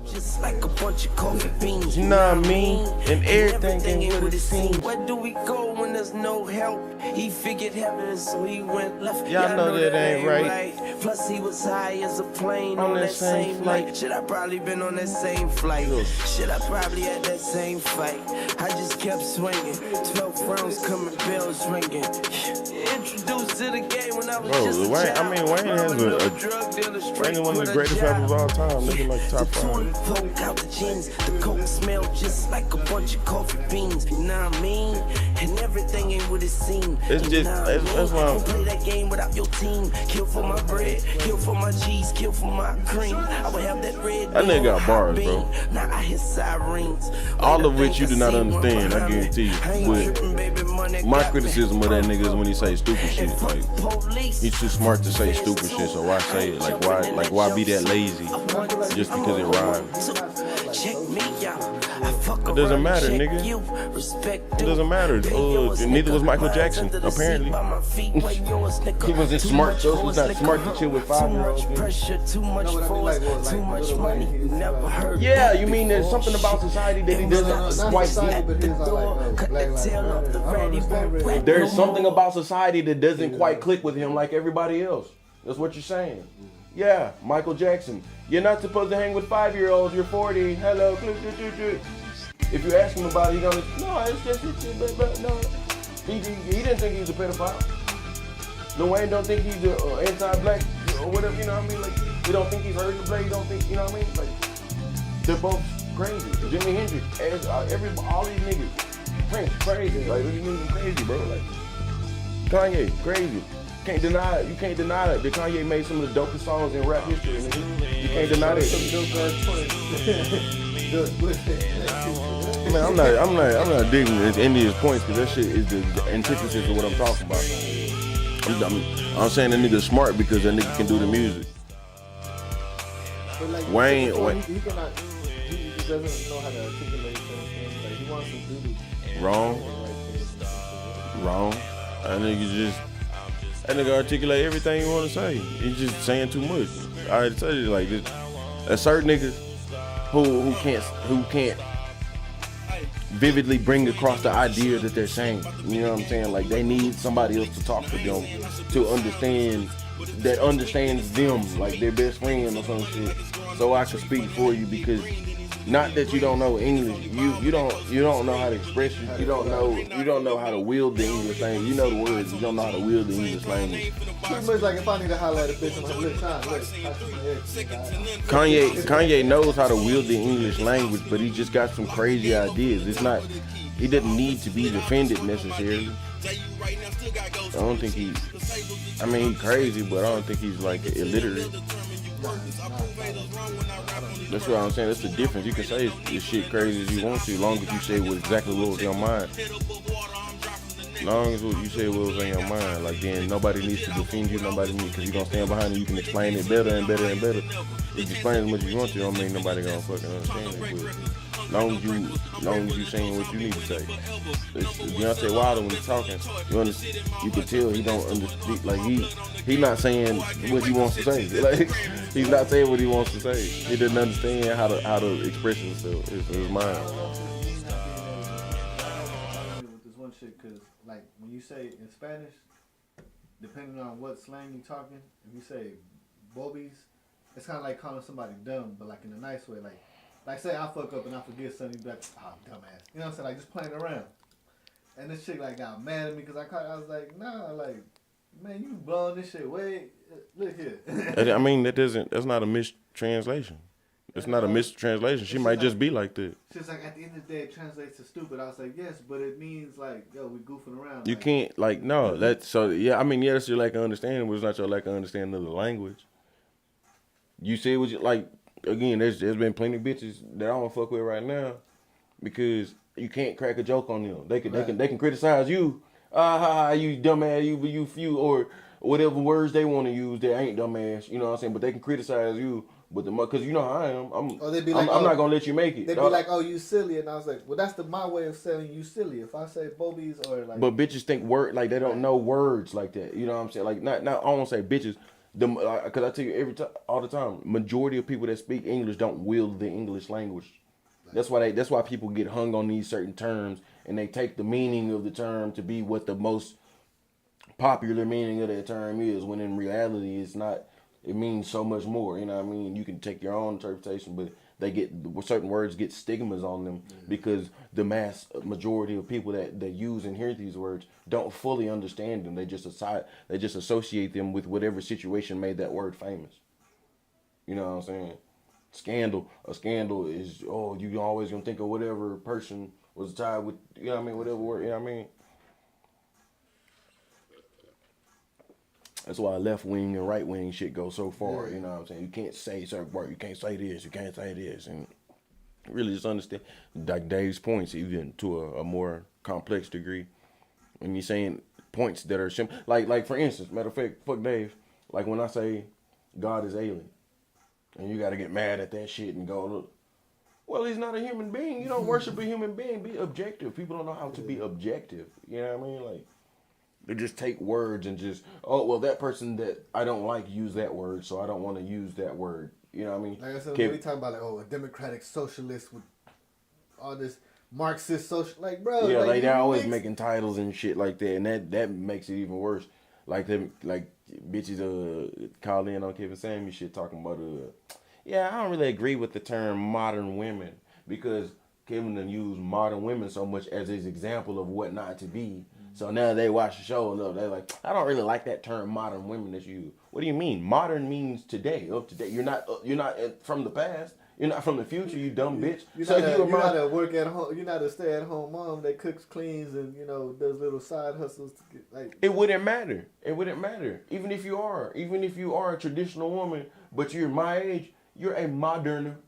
Just like a bunch of coffee beans, You know what I mean? And everything ain't what it seems. Where do we go when there's no help? He figured heaven, so he went left. Y'all know that ain't right. Plus he was high as a plane on that same flight. Should I probably been on that same flight? Should I probably had that same fight? I just kept swinging. 12 rounds coming, bells ringing. Introduced to the game when I was just a Wayne, child. I mean, Wayne has Wayne is one of the greatest rappers of all time. Nigga like top 5. Poke out the jeans, the coke smell just like a bunch of coffee beans. You know what I mean? And everything ain't what it seems. It's just, that's why Don't play that game without your team. Kill for my bread, kill for my cheese, kill for my cream. I would have that red. That nigga got bars, bro. Now I hear sirens. All of which you do not understand, I guarantee you. But my criticism of that nigga is when he say stupid shit. Like, he's too smart to say stupid shit, so why say it? Like why be that lazy just because it rhymes? Check me out. It doesn't matter, nigga. It doesn't matter. Neither was Michael Jackson, apparently. He wasn't smart, though. He was not smart to chill with 5-year-olds. Too much force, too much money. Never heard. Yeah, you mean there's something about society that he doesn't quite get? There's something about society that doesn't quite click with him like everybody else. That's what you're saying. Yeah, Michael Jackson. You're not supposed to hang with 5-year-olds. You're 40. Hello. If you ask him about it, he's gonna, no, it's just, no. He didn't think he was a pedophile. Lil Wayne don't think he's anti-black or whatever, you know what I mean? Like, he don't think he's hurt the black, he don't think, you know what I mean? Like, they're both crazy. Jimi Hendrix, all these niggas, Prince, crazy. Like, these niggas crazy, bro. Like, Kanye, crazy. You can't deny it. That Kanye made some of the dopest songs in rap history. Nigga. You can't deny that. Man, I'm not digging any of his points because that shit is the antithesis of what I'm talking about. I'm saying that nigga's smart because that nigga can do the music. Like, Wayne, he doesn't know how to articulate things. Like, he wants to do wrong. That nigga articulate everything you want to say. He's just saying too much. I tell you, like, a certain niggas who can't vividly bring across the idea that they're saying. You know what I'm saying? Like, they need somebody else to talk to them to understand that understands them, like their best friend or some shit. So I can speak for you because not that you don't know English, you don't know how to express it. You don't know how to wield the English language. You know the words, you don't know how to wield the English language. Pretty much like if I need to holler at a bitch, I'm like, Kanye knows how to wield the English language, but he just got some crazy ideas. He doesn't need to be defended necessarily. I don't think he's crazy, but I don't think he's like illiterate. That's what I'm saying. That's the difference. You can say this shit crazy as you want to, as long as you say exactly what was in your mind. As long as you say what was in your mind, like then nobody needs to defend you. Nobody needs, because you're gonna stand behind it. You can explain it better and better and better. If you explain as much as you want to, don't mean nobody gonna fucking understand it. But Long as you saying what you need to say. It's Deontay Wilder when he's talking, you can tell he don't understand. Like he not saying what he wants to say. Like he's not saying what he wants to say. He doesn't understand how to express himself. His mind. With this one shit, cause like when you say in Spanish, depending on what slang you talking, if you say bobies, it's kind of like calling somebody dumb, but like in a nice way. Like say I fuck up and I forget something, you be like, oh, dumbass. You know what I'm saying? Like just playing around. And this chick like got mad at me because I was like, nah, like, man, you blowing this shit way. Look here. I mean, that's not a mistranslation. It's not a mistranslation. She might just be like that. She's like, at the end of the day, it translates to stupid. I was like, yes, but it means like, yo, we goofing around. You can't, like, no. That's so, yeah, I mean, yes, your lack of understanding, but it's not your lack of understanding of the language. You say what you, like, again, there's been plenty of bitches that I don't fuck with right now because you can't crack a joke on them. They can criticize you. You dumbass, you, or whatever words they want to use that ain't dumbass, you know what I'm saying? But they can criticize you. But because you know how I am, I'm not gonna let you make it. They'd be like, "Oh, you silly," and I was like, "Well, that's my way of saying you silly." If I say bobies or like, but bitches think like they don't know words like that. You know what I'm saying? Like not I don't say bitches. Because I tell you all the time, majority of people that speak English don't wield the English language. That's why people get hung on these certain terms and they take the meaning of the term to be what the most popular meaning of that term is. When in reality, it's not. It means so much more, you know what I mean? You can take your own interpretation, but certain words get stigmas on them because the majority of people that use and hear these words don't fully understand them. They just associate them with whatever situation made that word famous. You know what I'm saying? A scandal is, oh, you always gonna think of whatever person was tied with, you know what I mean, whatever word, you know what I mean? That's why left wing and right wing shit goes so far. You know what I'm saying? You can't say certain words. You can't say this. You can't say this. And really just understand, like Dave's points, even to a more complex degree. When you're saying points that are simple, like for instance, matter of fact, fuck Dave. Like when I say God is alien, and you got to get mad at that shit and go, look, well, he's not a human being. You don't worship a human being. Be objective. People don't know how to be objective. You know what I mean? Like. They just take words and just, oh, well, that person that I don't like used that word, so I don't want to use that word. You know what I mean? Like I said, when we talk about, like, oh, a democratic socialist with all this Marxist social, like, bro. Yeah, like they're always making titles and shit like that, and that makes it even worse. Like them, like bitches call in on Kevin Samuels shit talking about, yeah, I don't really agree with the term modern women because Kevin done used modern women so much as his example of what not to be. So now they watch the show and they're like, I don't really like that term modern women that you use. What do you mean? Modern means today, of today. You're not from the past. You're not from the future, you dumb bitch. You're not a work at home. You're not a stay at home mom that cooks, cleans, and does little side hustles to get, like. It wouldn't matter. It wouldn't matter. Even if you are a traditional woman, but you're my age, you're a modern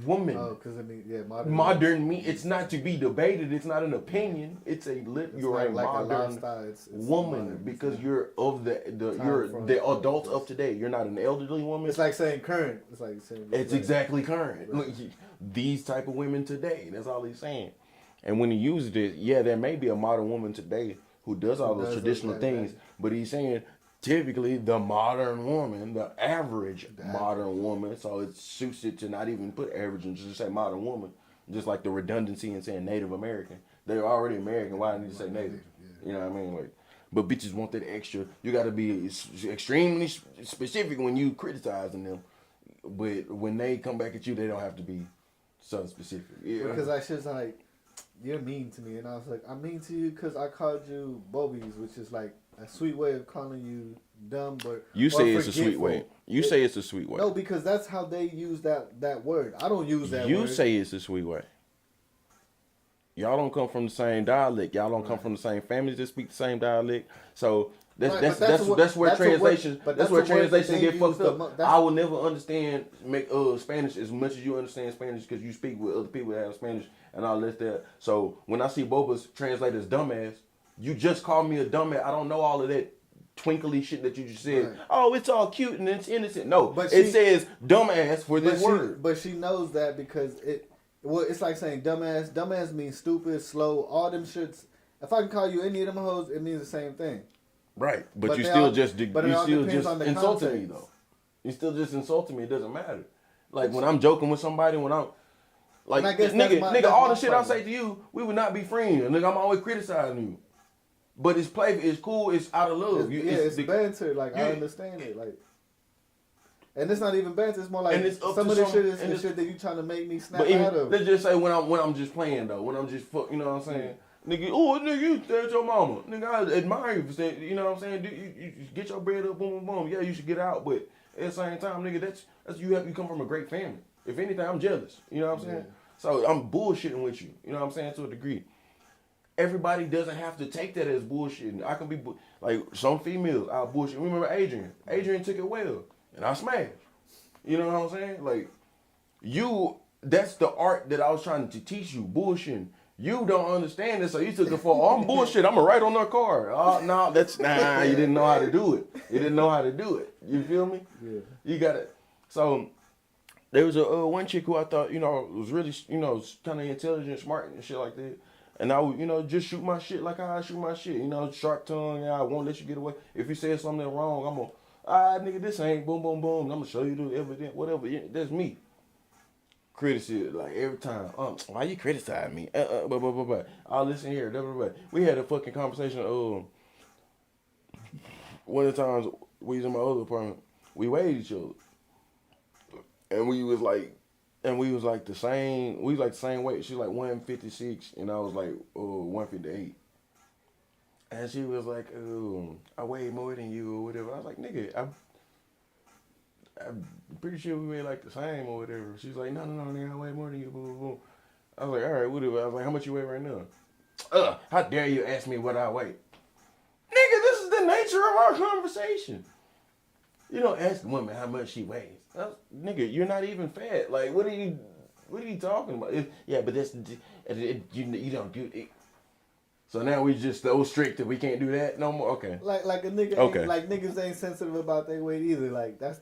woman. Oh, because I mean, yeah, modern it's not to be debated. It's not an opinion. It's you're a modern woman because you're of you're the adult of today. You're not an elderly woman. It's like saying current. It's like saying. It's exactly current. Right. These type of women today. That's all he's saying. And when he uses it, yeah, there may be a modern woman today who does all those traditional things, but he's saying. Typically, the modern woman, the average modern woman, so it suits it to not even put average and just say modern woman, just like the redundancy in saying Native American. They're already American. Why do I need to say Native? You know what I mean? Like, but bitches want that extra. You got to be extremely specific when you criticizing them. But when they come back at you, they don't have to be so specific. Yeah. Because I was like, you're mean to me, and I was like, I'm mean to you because I called you bobies, which is like. A sweet way of calling you dumb, but you say it's a sweet way. You say it's a sweet way. No, because that's how they use that word. I don't use that word. You say it's a sweet way. Y'all don't come from the same dialect. Y'all don't come from the same families that speak the same dialect. So that's where translation get fucked up. I will never understand Spanish as much as you understand Spanish because you speak with other people that have Spanish and all that. So when I see Boba's translate as dumbass. You just called me a dumbass. I don't know all of that twinkly shit that you just said. Right. Oh, it's all cute and it's innocent. No, but it says dumbass for this word. But she knows that because Well, it's like saying dumbass. Dumbass means stupid, slow, all them shits. If I can call you any of them hoes, it means the same thing. Right, but you they still all- just but it you all still depends just on the insulting me context. though. You still just insulting me. It doesn't matter. Like when I'm joking with somebody, when I'm like, And I guess that's nigga, that's all my the shit I problem. say to you, we would not be friends. Nigga, I'm always criticizing you. But it's play, it's cool, it's out of love. It's the- banter. Like I you- understand it. Like, and it's not even banter. It's more like And it's up some to of this some- shit is and the it's- shit that you trying to make me snap But even, out of. let's just say when I'm just playing though, when I'm just you know what I'm saying? Nigga, oh nigga, you stay at your mama. Nigga, I admire you for saying, you know what I'm saying? You get your bread up, boom, boom, boom. Yeah, you should get out, but at the same time, nigga, that's you come from a great family. If anything, I'm jealous. You know what I'm saying? So I'm bullshitting with you. You know what I'm saying? To a degree. Everybody doesn't have to take that as bullshitting. I can be like some females. I'll bullshit. Remember Adrian? Adrian took it well, and I smashed. You know what I'm saying? Like that's the art that I was trying to teach you. Bullshitting. You don't understand this, so you took it for, oh, I'm bullshit. I'm gonna write on their card. Oh no, you didn't know how to do it. You didn't know how to do it. You feel me? Yeah. You got it. So there was a one chick who I thought, was really, kind of intelligent, smart and shit like that. And I would, just shoot my shit like how I shoot my shit. Sharp tongue, I won't let you get away. If you say something wrong, I'm gonna, nigga, this ain't boom, boom, boom. I'm gonna show you the evidence, whatever. Yeah, that's me. Criticism, like every time. Why you criticize me? Blah. I'll listen here. Blah, blah, blah. We had a fucking conversation. One of the times we was in my other apartment, we weighed each other, and we was like the same. We was like the same weight. She was like 156, and I was like 158. And she was like, I weigh more than you or whatever. I was like, nigga, I'm pretty sure we weigh like the same or whatever. She's like, no, nigga, I weigh more than you. Boom, boom. I was like, all right, whatever. I was like, how much you weigh right now? How dare you ask me what I weigh? Nigga, this is the nature of our conversation. You don't ask a woman how much she weighs. Nigga, you're not even fat. Like, what are you talking about? Yeah, but that's you don't do it. So now we just so strict that we can't do that no more. Okay. Like a nigga, Okay. like niggas ain't sensitive about their weight either. Like that's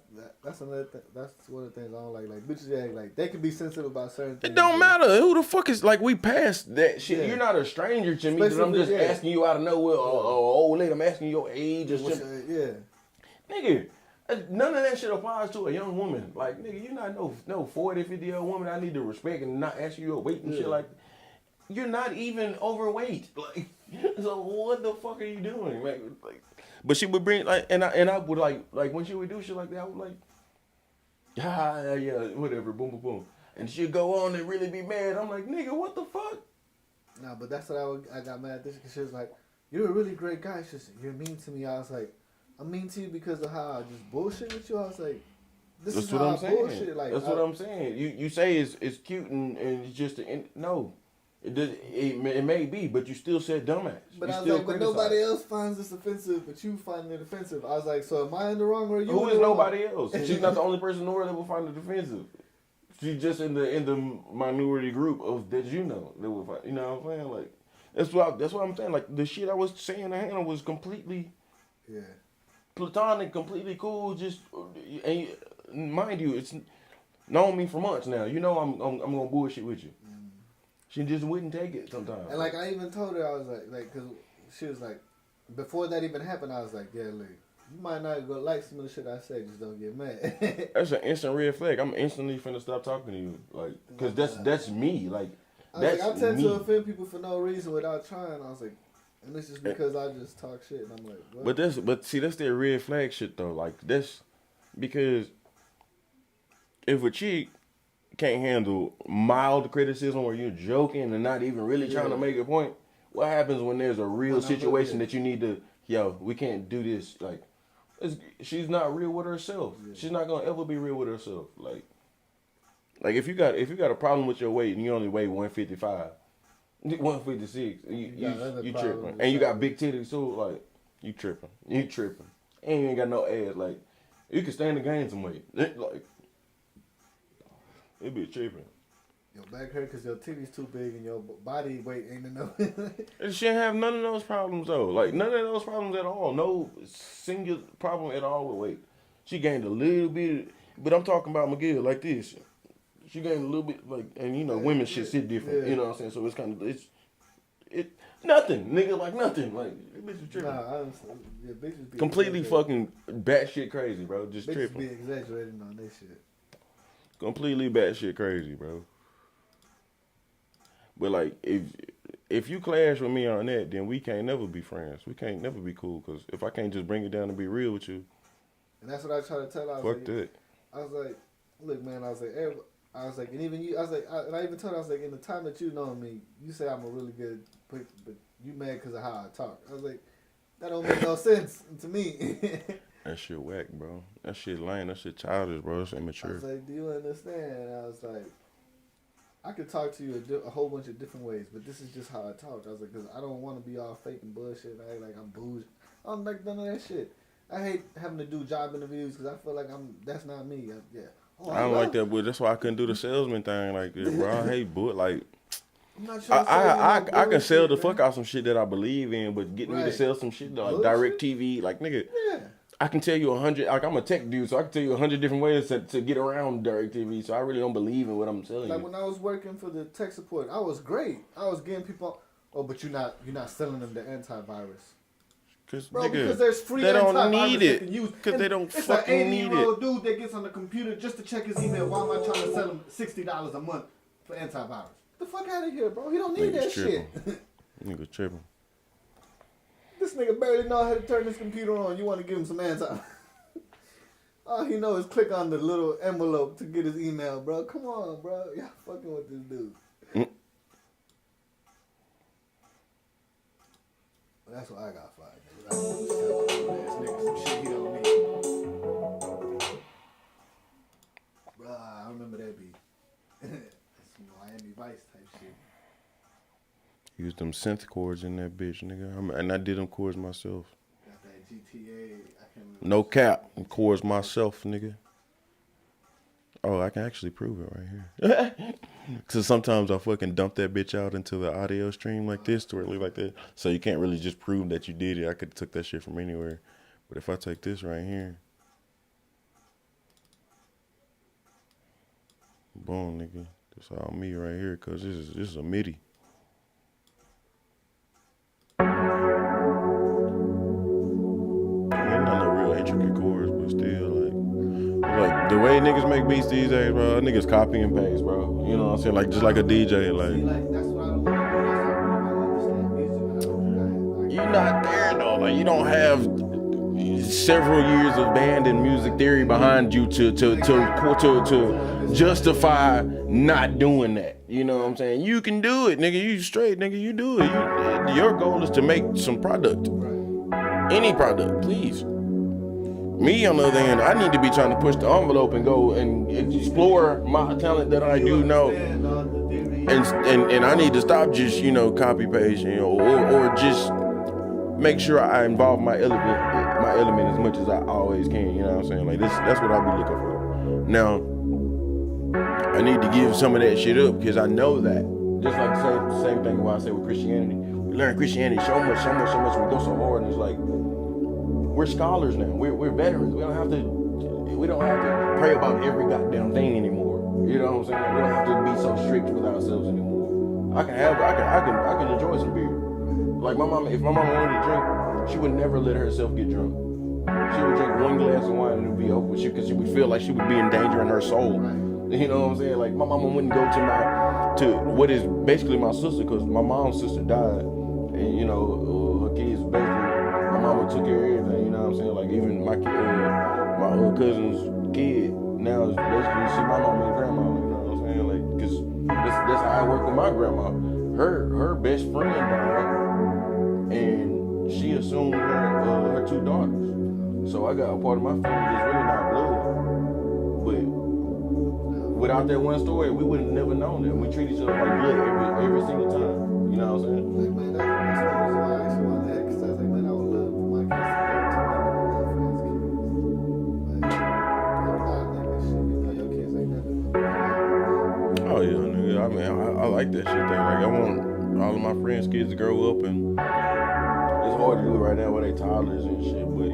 another thing. That's one of the things I don't like. Like bitches act like they can be sensitive about certain things. It don't matter. Who the fuck is like we passed that shit. Yeah. You're not a stranger to me. That I'm just asking you out of nowhere. Old lady, I'm asking your age or shit. Yeah. Nigga, none of that shit applies to a young woman. Like, nigga, you're not no 40, 50-year-old woman I need to respect and not ask you your weight and shit like that. You're not even overweight. Like, so what the fuck are you doing? Like, but she would bring and I would like when she would do shit like that, I would like, yeah, whatever, boom, boom, boom, and she'd go on and really be mad. I'm like, nigga, what the fuck? Nah, but that's what I got mad at this because she was like, you're a really great guy. She said, you're mean to me. I was like, I'm mean to you because of how I just bullshit with you. I was like, this That's is what how I'm I saying. bullshit. Like That's what I'm saying. You say it's cute and it's just no. It may be, but you still said dumbass. But you I was still like, but criticized. nobody else finds this offensive, but you find it offensive. I was like, so am I in the wrong or you? Who in is the wrong? nobody else? She's not the only person in the world that will find it offensive. She's just in the minority group of that that will find. You know what I'm saying? Like that's what I'm saying. Like the shit I was saying to Hannah was completely platonic, completely cool. Just and mind you, it's known me for months now. You know I'm gonna bullshit with you. She just wouldn't take it sometimes. And like I even told her, I was like, cause she was like, before that even happened, I was like, yeah, look, you might not go like some of the shit I say, just don't get mad. That's an instant red flag. I'm instantly finna stop talking to you, like, cause that's me. Like, I was that's like, I tend me. to offend people for no reason without trying. I was like, and it's just because I just talk shit, and I'm like, what? But see, that's that red flag shit though. Like that's because if a chick can't handle mild criticism where you're joking and not even really trying to make a point, what happens when there's a real situation that you need to, we can't do this. Like, she's not real with herself. Yeah. She's not gonna ever be real with herself. Like if you got a problem with your weight and you only weigh 155, 156, you tripping. And you got big titties too, like you tripping. And you ain't got no ass. Like you can stand to gain some weight. Like it be tripping. Your back hurt because your titty's too big and your body weight ain't enough. She didn't have none of those problems though. Like none of those problems at all. No single problem at all with weight. She gained a little bit, but I'm talking about McGill like this. she gained a little bit, like, and you know, women shit sit different. Yeah. You know what I'm saying? So it's kind of it nothing, nigga, like nothing, like bitch is tripping. Nah, honestly, yeah, bitches be Completely exaggerating. fucking batshit crazy, bro. Just Bitches tripping. be exaggerating on this shit. Completely batshit crazy, bro. But like, if you clash with me on that, then we can't never be friends. We can't never be cool. Cause if I can't just bring it down and be real with you, And that's what I try to tell her. I was fuck like, that. I was like, look, man. I was like, and even you. I was like, and I even told her, I was like, in the time that you know me, you say I'm a really good, but you mad because of how I talk. I was like, that don't make no sense to me. That shit whack, bro. That shit lame. That shit childish, bro. It's I immature. was like, do you understand? And I was like, I could talk to you a whole bunch of different ways, but this is just how I talk. I was like, because I don't want to be all fake and bullshit. I act like I'm bougie. I don't like none of that shit. I hate having to do job interviews because I feel like that's not me. Yeah. Oh, I don't like that, but that's why I couldn't do the salesman thing like that, bro. I hate but like I'm not trying to say I can sell the man. fuck out some shit that I believe in, but getting me to Right. sell some shit like Bullshit? direct TV, like nigga, Yeah. I can tell you 100. Like I'm a tech dude, so I can tell you 100 different ways to get around direct TV. So I really don't believe in what I'm telling Like you. when I was working for the tech support, I was great. I was getting people. Oh, but you're not selling them the antivirus. Bro, Nigga, because there's free they don't antivirus need they it. can use. Because And they don't it's fucking an need 80-year-old it. dude that gets on the computer just to check his email. Why am I trying to sell him $60 a month for antivirus? The fuck out of here, bro. He don't need that Niggas shit. Nigga tripping. This nigga barely know how to turn his computer on. You want to give him some antivirus? All he know is click on the little envelope to get his email, bro. Come on, bro. Y'all fucking with this dude. That's what I got fired. Niggas. I want to sell ass nigga some shit he don't need. Bruh, I remember that beat. That's some Miami Vice type shit. Use them synth chords in that bitch, nigga. And I did them chords myself. Got that GTA. I can't remember. No cap. Them chords myself, nigga. Oh, I can actually prove it right here. Cause sometimes I fucking dump that bitch out into the audio stream like this, to where it look like that. So you can't really just prove that you did it. I could have took that shit from anywhere. But if I take this right here, boom, nigga, that's all me right here. Cause this is a MIDI. Ain't not no real intricate chords, but still like the way niggas make beats these days, bro. Niggas copy and paste, bro. You know what I'm saying? Like just like a DJ, See, like. like, that's what I don't understand music. You're not there though. Like you don't have several years of band and music theory behind you to justify not doing that. You know what I'm saying? You can do it, nigga. You straight, nigga. You do it. Your goal is to make some product. Any product, please. Me, on the other hand, I need to be trying to push the envelope and go and explore my talent that I do know. And I need to stop just, copy paste, or just make sure I involve my element as much as I always can, you know what I'm saying? Like that's what I'll be looking for. Now, I need to give some of that shit up because I know that. Just like the same thing what I say with Christianity. We learn Christianity so much, we go so hard, and it's like we're scholars now. We're veterans. We don't have to pray about every goddamn thing anymore. You know what I'm saying? We don't have to be so strict with ourselves anymore. I can enjoy some beer. Like if my mama wanted to drink, she would never let herself get drunk. She would drink one glass of wine and it would be over with because she would feel like she would be endangering her soul. You know what I'm saying? Like my mama wouldn't go to what is basically my sister, because my mom's sister died, and her kids basically, my mama took care of everything. You know what I'm saying? Like even my cousin's kid now is basically my mama and grandma. You know what I'm saying? Like because that's how I work with my grandma. Her best friend died, and she assumed her two daughters. So I got a part of my family that's really not blood, but without that one story, we would have never known that. We treat each other like blood every single time. You know what I'm saying? Like, man, that's the reason why I actually wanted to because I was like, man, I would love my kids to go to my friends' kids. But I'm not that shit. Your kids ain't never. Oh yeah, nigga. I mean, I like that shit thing. Like I want all of my friends' kids to grow up, and it's hard to do it right now with they toddlers and shit. But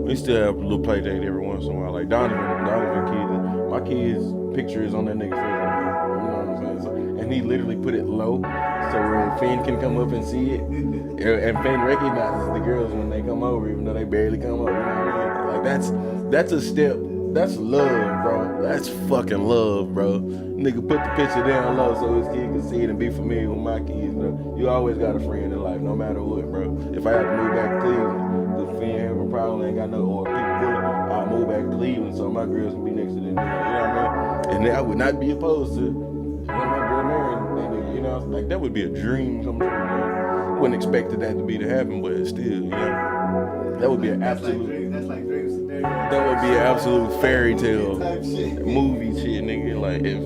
we still have a little play date every once in a while. Like Donovan kid. My my kid's picture is on that nigga's face. You know what I'm saying? So, and he literally put it low so where Finn can come up and see it. And Finn recognizes the girls when they come over, even though they barely come over. You know what I mean? Like that's a step. That's love, bro. That's fucking love, bro. Nigga put the picture down low so his kid can see it and be familiar with my kids, bro. You always got a friend in life, no matter what, bro. If I have to move back to Cleveland, because Finn having a problem, ain't got no, or people, I'll move back to Cleveland so my girls can be next to them. You know what I mean? And I would not be opposed to when my girl married, you know, like that would be a dream come true, man. Wouldn't expect that to be to happen, but still, you know, that would be an absolute. That's like dream scenario. That would be an absolute fairy tale movie shit, nigga. Like if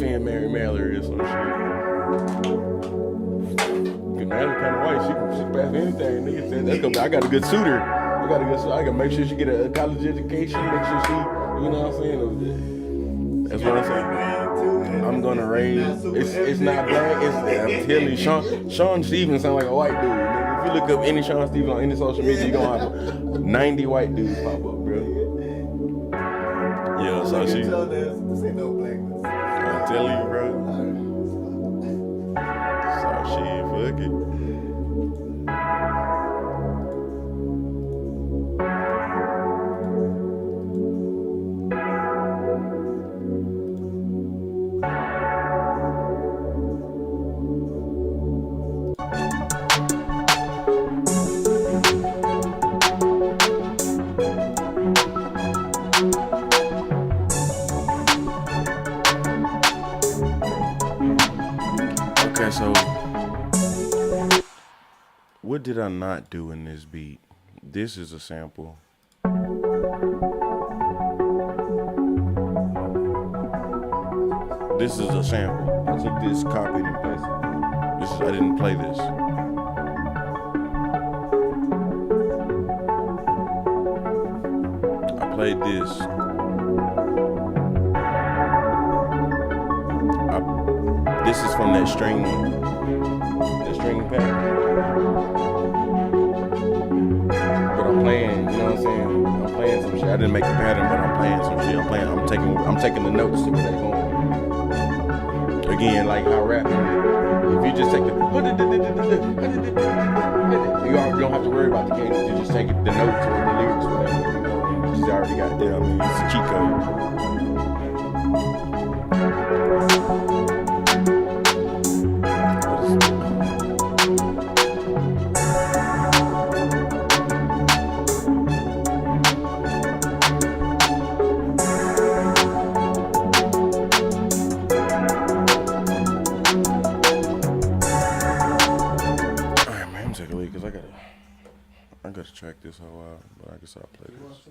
Finn married Mallory or some shit. Cause Mallory kind of white, she can pass anything, nigga. Said, that's gonna, I got a good suitor. I gotta make sure she get a college education. Make sure she, you know what I'm saying? That's what I'm saying. I'm gonna raise. It's not black. I'm telling you, Sean Stevens sound like a white dude. Nigga. If you look up any Sean Stevens on any social media, you gonna have 90 white dudes pop up, bro. Yeah, so she. This ain't no blackness. I'm telling you, bro. So she, fuck it. Okay, so what did I not do in this beat? This is a sample. This is a sample. I took this, copied and pasted. I didn't play this. I played this. This is from that string pack. But I'm playing, you know what I'm saying? I'm playing some shit. I didn't make the pattern, but I'm playing some shit. I'm taking the notes to where they're going. Again, like how rapping. If you just take the you don't have to worry about the cadence. You just take the notes or the lyrics, whatever. You know, you just already got it there. I mean, it's a cheat code. I gotta track this whole out, but I guess I'll play this.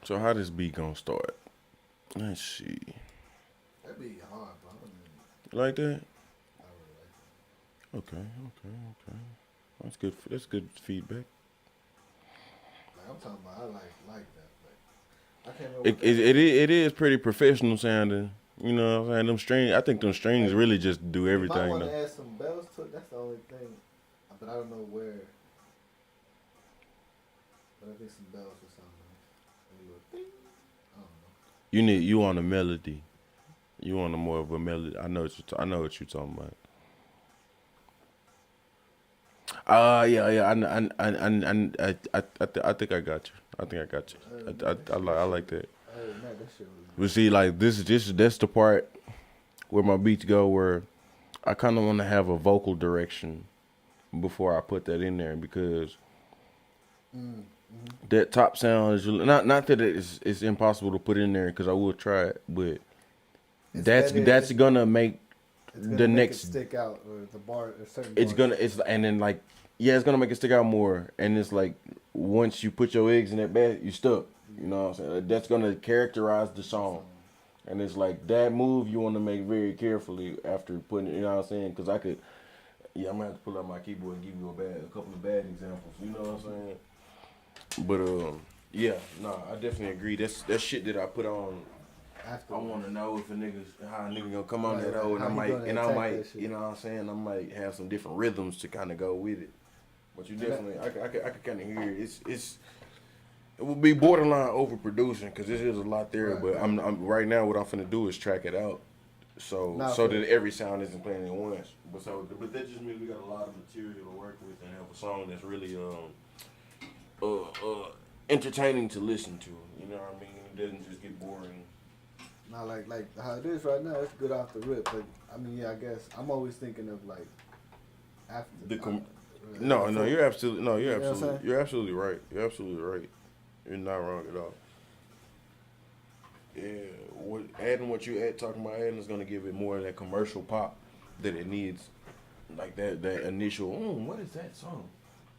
So how this beat gonna start? Let's see. That'd be hard, bro. You like that? I really like Okay. That's good. That's good feedback. that. Like, I'm talking about, I like that. Like, I can't remember. It is pretty professional sounding. You know what I'm saying? Them strings, I think them strings really just do You might everything want to though. add some bells to it. That's the only thing. But I don't know where. But I think some bells or something. A little ding. I don't know. You want a melody. You want a more of a melody. I know what you're talking about. Yeah. I think I got you. I like that. Hey, man, that shit was. But see, like that's the part where my beats go, where I kind of want to have a vocal direction before I put that in there, because that top sound is really, not that it's impossible to put in there, because I will try it, but that's gonna make It's gonna the make next it stick out, or the bar, or certain. it's bars. and then like, yeah, it's gonna make it stick out more, and it's like once you put your eggs in that bag, you stuck. You know what I'm saying? That's gonna characterize the song, and it's like that move you want to make very carefully after putting it. You know what I'm saying? Because I'm gonna have to pull out my keyboard and give you a couple of bad examples. You know what I'm saying? But yeah, I definitely agree. That's shit that I put on. After I want to know if how a nigga gonna come on Right, that hoe, and how I he might, gonna and I attack might, that shit. you know what I'm saying? I might have some different rhythms to kind of go with it. But you definitely, I could kind of hear it. It would be borderline overproducing, because there is a lot there. Right, but right. I'm right now, what I'm finna do is track it out, so that every sound isn't playing at once. But that just means we got a lot of material to work with and have a song that's really entertaining to listen to. You know what I mean? It doesn't just get boring. Now, like how it is right now, it's good off the rip. But I mean, yeah, I guess I'm always thinking of like after. No, you're absolutely know what I'm saying? right. You're absolutely right. You're not wrong at all. Yeah, what you add, talking about adding is gonna give it more of that commercial pop that it needs, like that initial. What is that song?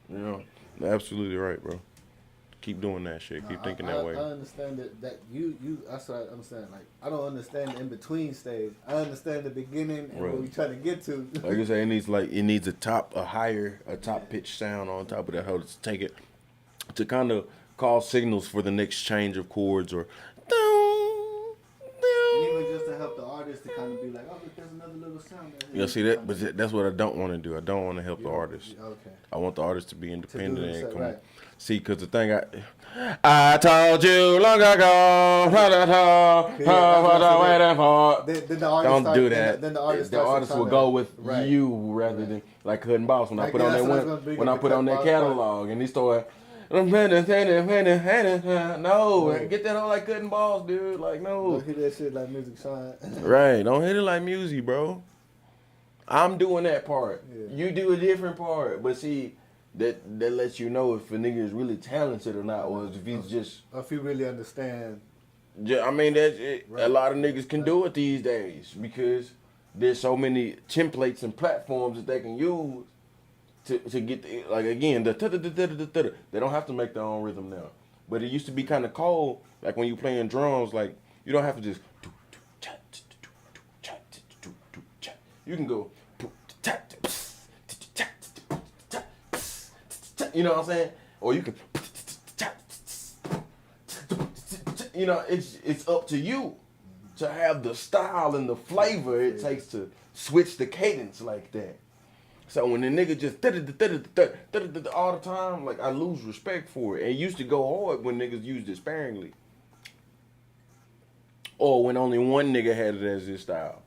You know, absolutely right, bro. Keep doing that shit. Keep thinking that way. I understand that you. That's what I understand. Like, I don't understand the in between stage. I understand the beginning and Right. what we trying to get to. Like I say, it needs a top pitch sound on top of that. How to take it to kind of call signals for the next change of chords, or And even just to help the artist to kind of be like, oh, look, there's another little sound there. you see that, but that's what I don't want to do. I don't want to help the artist. Okay. I want the artist to be independent and himself, come. right. See, because the thing I told you long ago, waiting for. Then the artist Don't start, do that. Then the artist, will go with right. you rather than like Cutting Boss. When I Like, put yeah, on that's that what I was one, gonna bring when I up, put the on that Cutting Boss catalog, and he started. No, Right. get that whole like Cutting Balls, dude. Like, no. Don't hit that shit like Music Shine. Right, don't hit it like MuZii, bro. I'm doing that part. Yeah. You do a different part. But see, that lets you know if a nigga is really talented or not, or if he's just. Or if you really understand. I mean, that's it. Right. A lot of niggas can do it these days because there's so many templates and platforms that they can use to get the, like again the they don't have to make their own rhythm now. But it used to be kind of cold, like when you playing drums, like you don't have to just. You can go. You know what I'm saying? Or you can. You know, it's up to you to have the style and the flavor it takes to switch the cadence like that. So when the nigga just all the time, like I lose respect for it. And it used to go hard when niggas used it sparingly. Or when only one nigga had it as his style.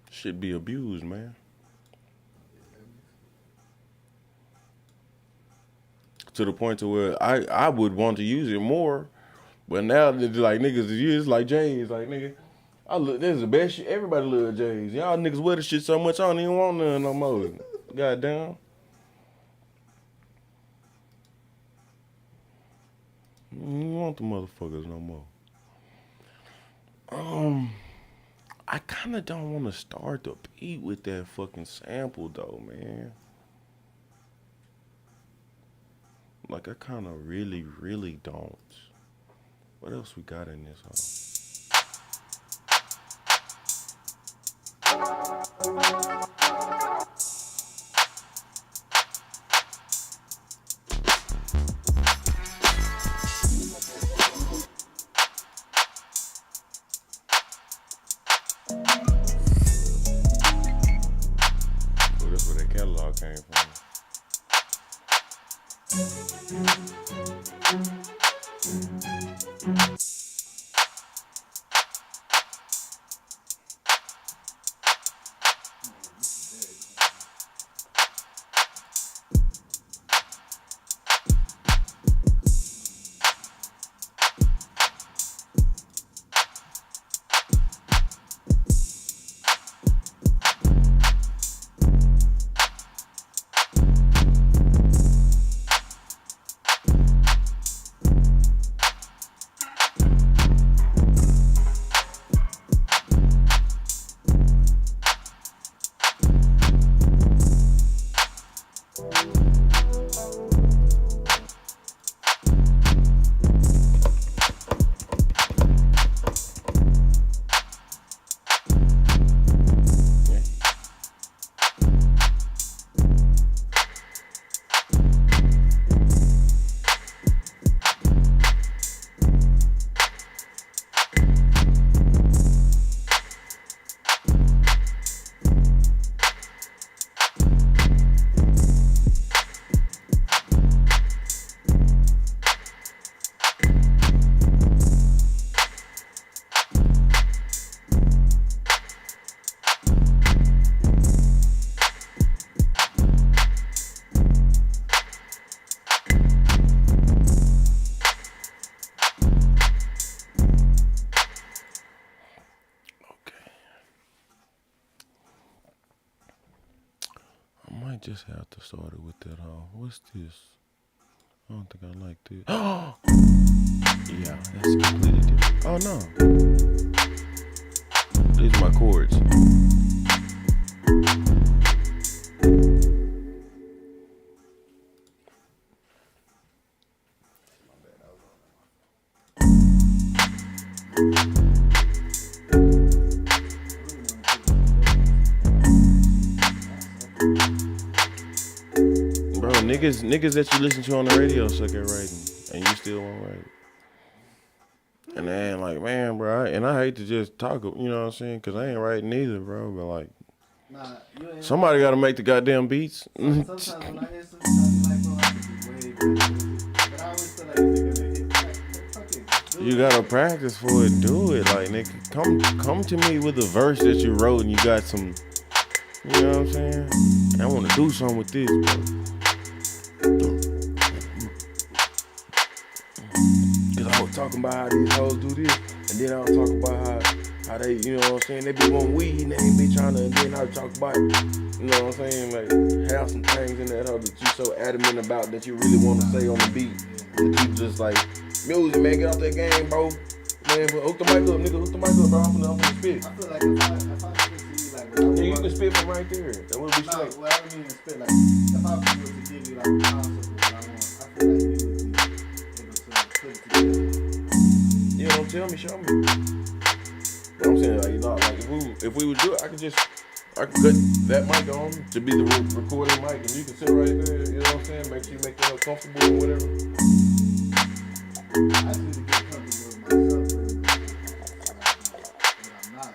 Should be abused, man. To the point to where I would want to use it more, but now it's like niggas it's like J's, like nigga. This is the best shit. Everybody love J's. Y'all niggas wear the shit so much I don't even want none no more. Goddamn. I don't want the motherfuckers no more. I kind of don't want to start the beat with that fucking sample though, man. Like, I kind of really don't. What else we got in this hole? Oh, that's where that catalog came from. Just have to start it with that. What's this? I don't think I like this. Oh, yeah, that's completely different. Oh no, these are my chords. Niggas that you listen to on the radio suck at writing, and you still won't write. And they ain't like, man, bro, and I hate to just talk, you know what I'm saying, because I ain't writing either, bro, but like, somebody got to make the goddamn beats. Sometimes when I hear some stuff, I'm like, bro, I could be way better. But I always feel like they're going to hit, fuck it. You got to practice for it, do it. Like, nigga, come to me with a verse that you wrote and you got some, you know what I'm saying? I want to do something with this, bro. Cause I was talking about how these hoes do this, and then I was talking about how they, you know what I'm saying, they be wanting weed and they ain't be trying to, and then I was talking about, you know what I'm saying, like, have some things in that hoe that you so adamant about that you really want to say on the beat, that you just like, music, man, get off that game, bro. Man, hook the mic up, nigga, hook the mic up, bro, I'm gonna spit. I feel like if I spit to you, like, Yeah, you can spit from right there. That would be straight. Well, I don't even spit, like, if I was to give you, like, a concept of what I want, I feel like you would be able to put it together. Yeah, don't tell me, show me. But I'm saying, like, you know, like, if we would do it, I could cut that mic on to be the recording mic, and you can sit right there, you know what I'm saying? Make sure you make yourself comfortable or whatever. I just need to get comfortable with myself, but I'm not.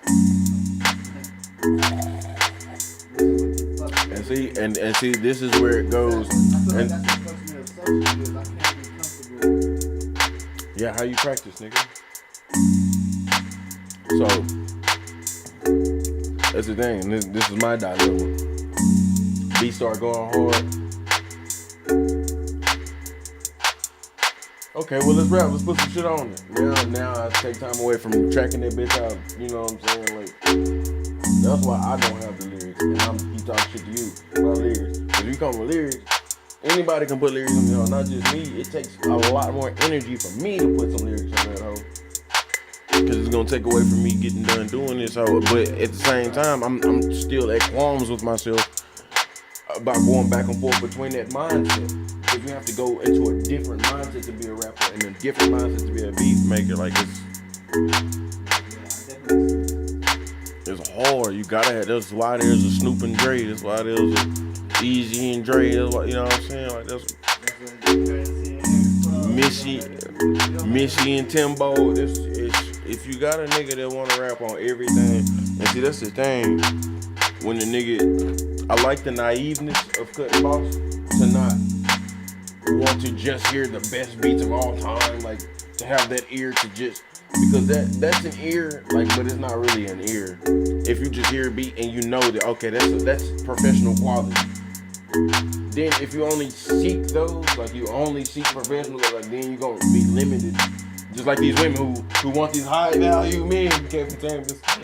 And see, this is where it goes. I feel like that's what fucks me up socially, is I can't be comfortable. Yeah, how you practice, nigga? So, that's the thing. This is my dilemma. Beats start going hard. Okay, well, let's rap. Let's put some shit on it. Now I take time away from tracking that bitch out. You know what I'm saying? Like, that's why I don't have the lyrics. And I'm keep talking shit to you about lyrics. If you come with lyrics, anybody can put lyrics on the hoe, not just me. It takes a lot more energy for me to put some lyrics on that hoe. Because it's going to take away from me getting done doing this hoe. But at the same time, I'm still at qualms with myself about going back and forth between that mindset. Because you have to go into a different mindset to be a rapper and a different mindset to be a beat maker. Like it's hard. You gotta have. That's why there's a Snoop and Dre. That's why there's a Easy and Dre. That's why, you know what I'm saying? Like that's Missy and Timbo. If you got a nigga that wanna rap on everything, and see that's the thing. When the nigga, I like the naiveness of Cutting Boss to not want to just hear the best beats of all time, like to have that ear to just, because that's an ear, like, but it's not really an ear. If you just hear a beat and you know that, okay, that's professional quality. Then if you only seek those, like you only seek professional, like then you're gonna be limited. Just like these women who want these high value men,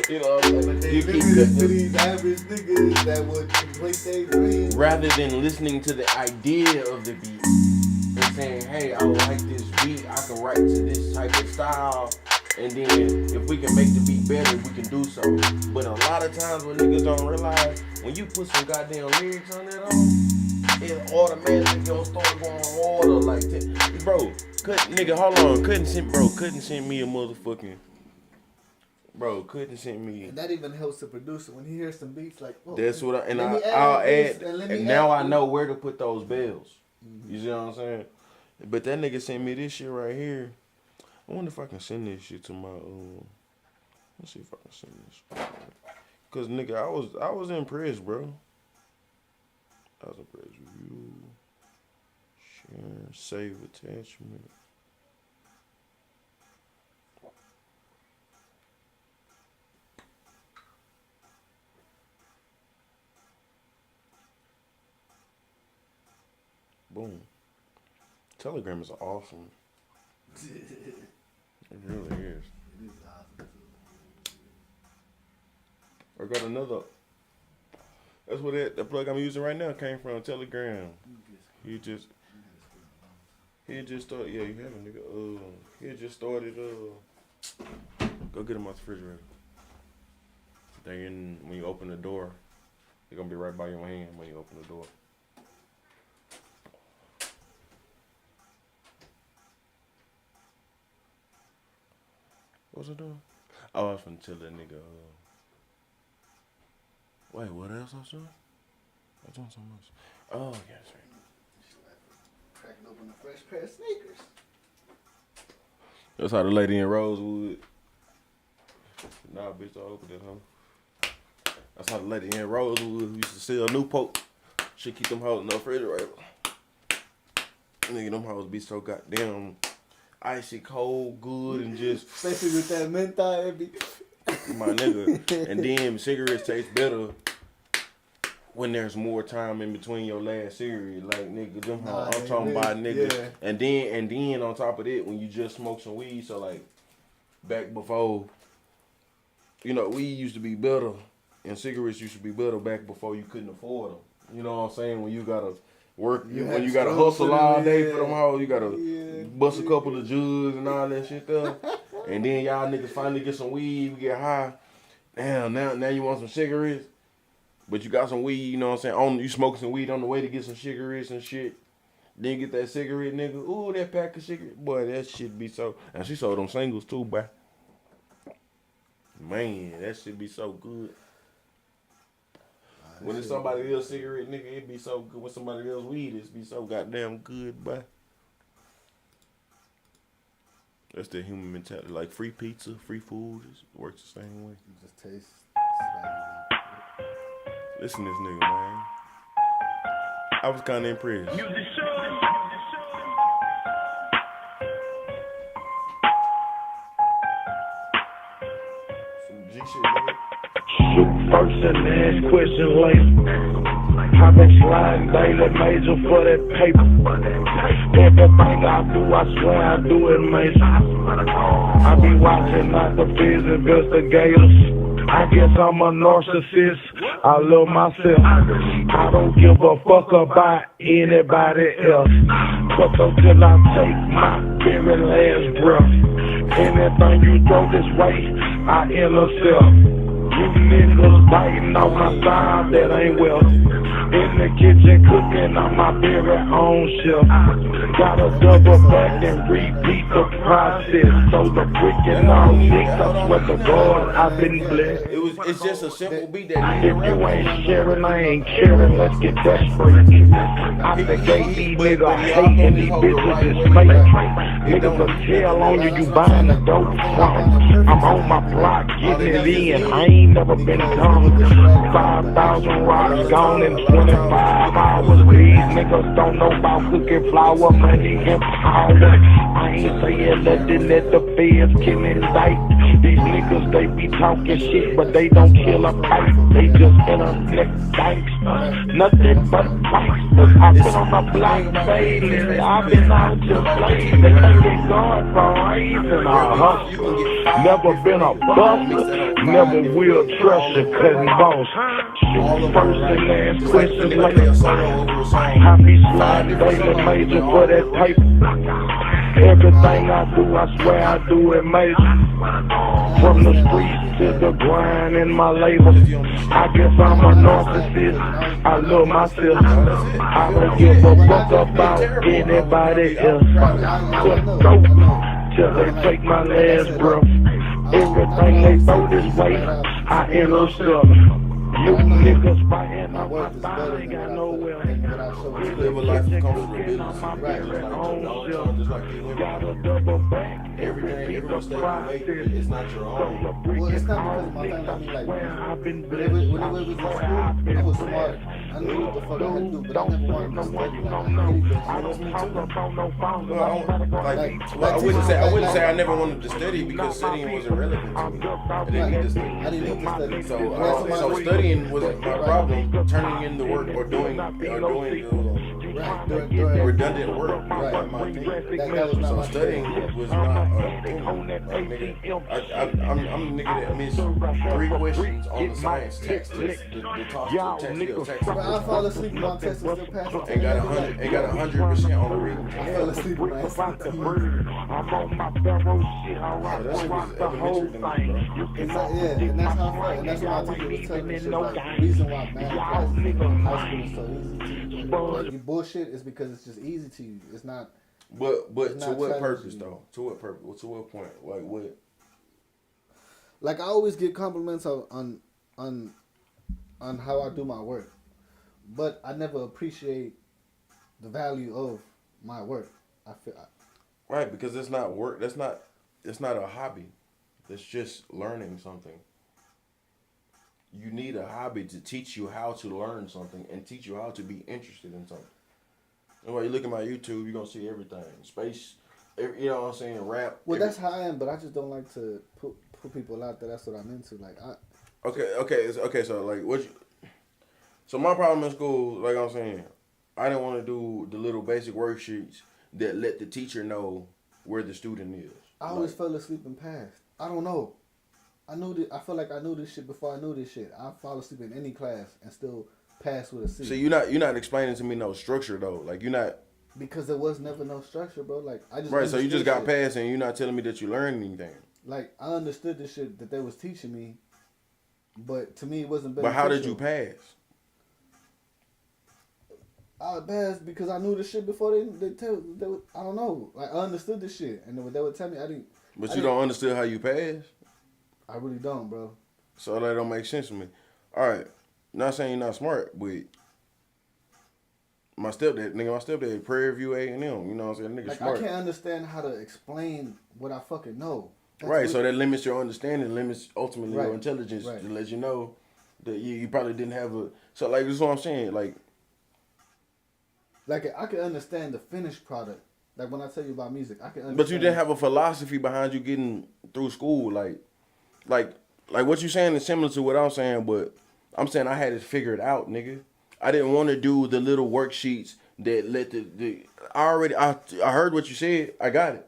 you know, like they limited to these average niggas that would complete their dreams. Rather than listening to the idea of the beat and saying, hey, I like this beat, I can write to this type of style, and then if we can make the beat better, we can do so. But a lot of times when niggas don't realize, when you put some goddamn lyrics on that it automatically gonna start going harder like that. Bro, hold on, couldn't send me a motherfucking, couldn't send me. And that even helps the producer when he hears some beats like, oh, that's what I'll add, and now I know where to put those bells. Mm-hmm. You see what I'm saying? But that nigga sent me this shit right here. I wonder if I can send this shit to my, let's see if I can send this. Cause nigga, I was impressed, bro. I was impressed. Review, share, save attachment. Boom. Telegram is awesome. It really is. It is awesome too. I got another. That's what the plug I'm using right now came from Telegram. He just started. Yeah, you have a nigga. He just started. Go get him out the refrigerator. Then when you open the door, they're gonna be right by your hand when you open the door. What's it doing? Oh, I was finna tell that nigga. Wait, what else I was doing? I was doing something else. Oh, yeah, that's right. Cracking open a fresh pair of sneakers. That's how the lady in Rosewood. Nah, bitch, I opened it, huh? That's how the lady in Rosewood who used to sell Newport. She keep them hoes in the refrigerator. Nigga, them hoes be so goddamn icy cold, good, and just. Especially with that menthol, my nigga. And then cigarettes taste better when there's more time in between your last cigarette. Like, nigga, them hoes, I'm talking about, nigga. Yeah. And then on top of that, when you just smoke some weed, so like back before, you know, weed used to be better and cigarettes used to be better back before you couldn't afford them. You know what I'm saying? When you gotta work, when you gotta hustle all day for them hoes, you gotta bust a couple of jugs and all that shit there. And then y'all niggas finally get some weed, we get high. Damn, now you want some cigarettes, but you got some weed, you know what I'm saying? You smoking some weed on the way to get some cigarettes and shit. Then get that cigarette, nigga. Ooh, that pack of cigarettes. Boy, that shit be so. And she sold them singles too, boy. Man, that shit be so good. When it's somebody else's cigarette, nigga, it be so good. When somebody else's weed, it be so goddamn good, boy. That's the human mentality. Like free pizza, free food, it works the same way. It just tastes. Listen to this nigga, man. I was kind of impressed. Some G shit, nigga. Shoot first and ask question later. I been sliding daily major for that paper. Everything I do, I swear I do it major. I be watching like the biz investigators. I guess I'm a narcissist. I love myself. I don't give a fuck about anybody else. But until I take my very last breath, anything you throw this way, I intercept. You niggas biting on my side, that ain't well. In the kitchen cooking on my very own shelf. Gotta double back and repeat the process. So the freaking all niggas, I swear to God, I've been blessed. It's just a simple beat that If you ain't sharing, I ain't caring, let's get desperate. I think these niggas hating, these bitches is fake. Niggas will tell on you, you buying a dope from. I'm on my block, getting it in, I ain't never been dumb. 5,000 rocks gone in 25 hours. These niggas don't know about cooking flour, money and power. I ain't saying nothing that the feds can indict. These niggas, they be talking shit, but they don't kill a fight. They just internet gangsters, nothing but gangsters. I've been on the block fading, I've been out just blazing. They think they going for raising a hustle. Never been a buster, never will trust a cutting boss. Shoot first and last question later. I be sliding daily major for that paper. Everything I do, I swear I do it major. From the streets to the grind in my label. I guess I'm a narcissist, I love myself. I don't give a fuck about anybody else. Just go till they take my last breath. Everything they throw this way, I intercept. You niggas fighting on my side, ain't got nowhere. Live a life of comfortability. Gotta double back. Every mistake you make is not your own. Well, it's not because my family, I mean, like, I've been when we was in school, I was smart. I knew what the fuck I had to do, but I never wanted to study I wouldn't say I never wanted to study because studying was irrelevant to me. I didn't need to study. I didn't need to study. So studying wasn't my problem. Turning in the work or doing redundant work was my thing. That was not So my studying was not a thing. I'm the nigga that missed 3 questions on the science text test. The text. But I fall asleep when my test was still passing. And got 100% on the reading. I fell asleep when I I'm on my barrel shit, I rock the whole thing. and that's how I felt. And that's why my teacher was telling me shit like the reason why math classes in high school is so easy to you. Like, your bullshit is because it's just easy to you. It's not. But It's to not what purpose challenging. though? To what purpose? To what point? Like what? Like I always get compliments on how I do my work, but I never appreciate the value of my work. I feel Right, because it's not work. It's not a hobby. It's just learning something. You need a hobby to teach you how to learn something and teach you how to be interested in something. And when you look at my YouTube, you're gonna see everything. Space, you know what I'm saying? Rap. well, that's how I am, but I just don't like to put people out there. That's what I'm into. Like Okay. So like so my problem in school, like I'm saying, I didn't want to do the little basic worksheets that let the teacher know where the student is. I always fell asleep and passed. I don't know. I feel like I knew this shit before I knew this shit. I fall asleep in any class and still pass with a C. So you're not explaining to me no structure though. Like you're not. Because there was never no structure, bro. Like I just Right, so you just got shit. passed and you're not telling me that you learned anything. Like I understood the shit that they was teaching me, but to me it wasn't But beneficial. how did you pass? I passed because I knew the shit before they I don't know. Like I understood the shit, and they would tell me I didn't. But you don't understand how you pass? I really don't, bro. So that don't make sense to me. All right, not saying you're not smart, but my stepdad, Prairie View A&M, you know what I'm saying? Nigga Like smart. I can't understand how to explain what I fucking know. That's Right, what- so that limits your understanding, limits ultimately Right, your intelligence right. to let you know that you probably didn't have a. So like this is what I'm saying, like I can understand the finished product. Like when I tell you about music, I can understand. but you didn't have a philosophy behind you getting through school, like what you saying is similar to what I'm saying, but I'm saying I had it figured out, nigga. I didn't want to do the little worksheets that let I heard what you said. I got it.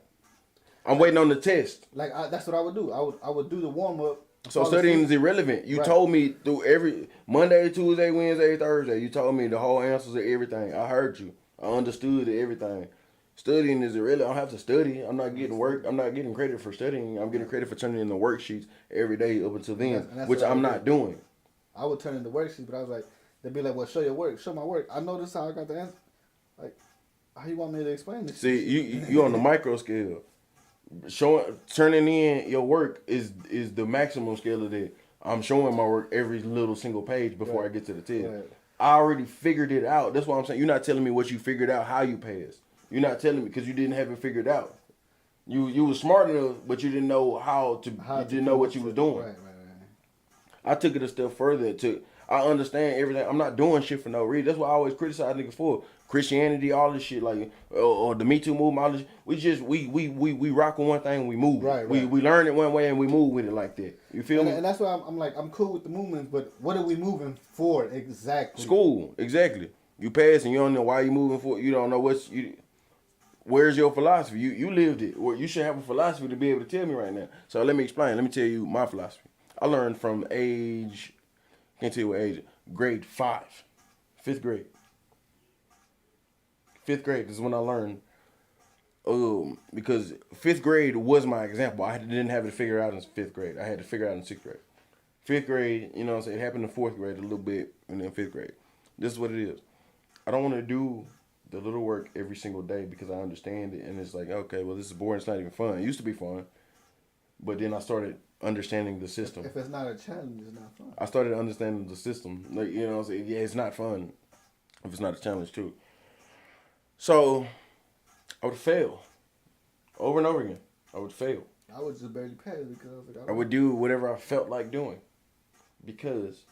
I'm waiting on the test. Like that's what I would do. I would do the warm up. So studying is irrelevant. You told me through every Monday, Tuesday, Wednesday, Thursday. You told me the whole answers to everything. I heard you. I understood everything. Studying is irrelevant. I don't have to study. I'm not getting work. I'm not getting credit for studying. I'm getting credit for turning in the worksheets every day up until then, And that's which what I I'm would not do. doing. I would turn in the worksheet, but I was like, they'd be like, well, show your work, show my work. I know this how I got the answer. Like, how you want me to explain this? See, you on the micro scale. Turning in your work is the maximum scale of that. I'm showing my work every little single page before I get to the test. Right. I already figured it out. That's what I'm saying. You're not telling me what you figured out, how you passed. You're not telling me because you didn't have it figured out. You was smart enough, but you didn't know you didn't know what you was doing. Right. I took it a step further. I understand everything. I'm not doing shit for no reason. That's what I always criticize niggas for. Christianity, all this shit, like or the Me Too movement, all this. We rock with one thing, we move. Right. We learn it one way and we move with it like that. You feel me? And that's why I'm like, I'm cool with the movements, but what are we moving for exactly? School, exactly. You pass and you don't know why you moving for. You don't know where's your philosophy? You lived it. Well, you should have a philosophy to be able to tell me right now. So let me explain. Let me tell you my philosophy. I learned from age, can't tell you what age, grade 5, 5th grade. 5th grade is when I learned. Because 5th grade was my example. I didn't have it figured out in 5th grade. I had to figure it out in 6th grade. 5th grade, you know what I'm saying, it happened in 4th grade a little bit, and then 5th grade. This is what it is. I don't want to do the little work every single day because I understand it, and it's like, okay, well, this is boring. It's not even fun. It used to be fun, but then I started understanding the system. If it's not a challenge, it's not fun. I started understanding the system. Like, you know what I'm saying? Yeah, it's not fun if it's not a challenge, too. So, I would fail. Over and over again. I would fail. I would just barely pass because I was like, I would do whatever I felt like doing. Because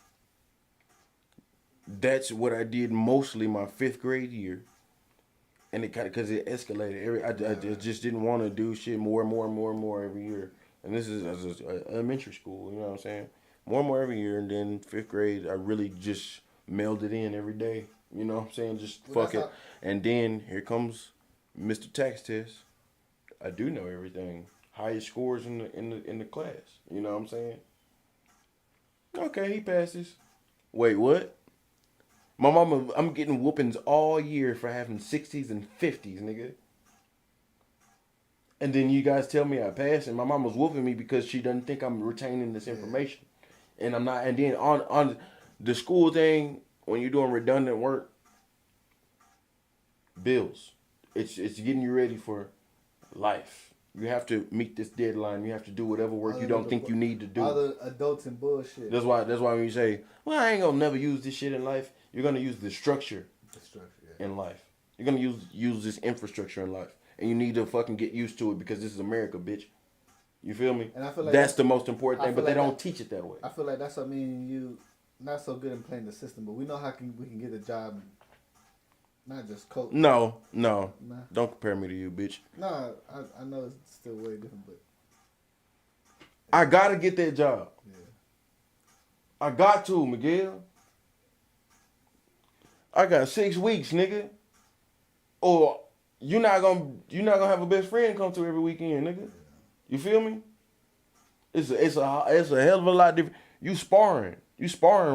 that's what I did mostly my 5th grade year. And it kind of, because it escalated. I just didn't want to do shit more and more every year. And this is elementary school, you know what I'm saying? More and more every year. And then 5th grade, I really just mailed it in every day. You know what I'm saying? Just fuck it. And then here comes Mr. Tax Test. I do know everything. Highest scores in the class. You know what I'm saying? Okay, he passes. Wait, what? My mama, I'm getting whoopings all year for having 60s and 50s, nigga. And then you guys tell me I passed, and my mama's whooping me because she doesn't think I'm retaining this information. And I'm not. And then on the school thing, when you're doing redundant work, bills, it's getting you ready for life. You have to meet this deadline. You have to do whatever work you don't think you need to do. Other adults and bullshit. That's why when you say, well, I ain't gonna never use this shit in life, you're gonna use the structure in life. You're gonna use this infrastructure in life. And you need to fucking get used to it because this is America, bitch. You feel me? And I feel like that's the most important thing, but they don't teach it that way. I feel like that's what I mean. You not so good in playing the system, but we know we can get a job. Not just coach. No. Don't compare me to you, bitch. No, I know it's still way different, but I gotta get that job. Yeah. I got to, Miguel. I got 6 weeks, nigga. Or you're not gonna have a best friend come to every weekend, nigga. You feel me? It's a hell of a lot different. You sparring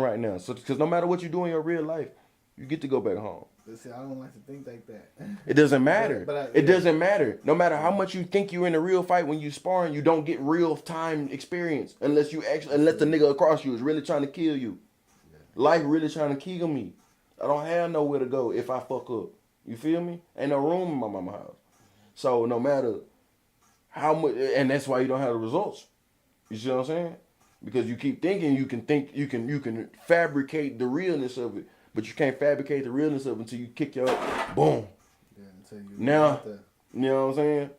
right now. So because no matter what you do in your real life, you get to go back home. But see, I don't like to think like that. It doesn't matter. It doesn't matter. No matter how much you think you're in a real fight, when you sparring, you don't get real time experience unless the nigga across you is really trying to kill you. Yeah. Life really trying to kill me. I don't have nowhere to go if I fuck up. You feel me? Ain't no room in my mama's house. So no matter how much, and that's why you don't have the results. You see what I'm saying? Because you keep thinking you can fabricate the realness of it. But you can't fabricate the realness of it until you kick your boom. Yeah, until you now, you know what I'm saying?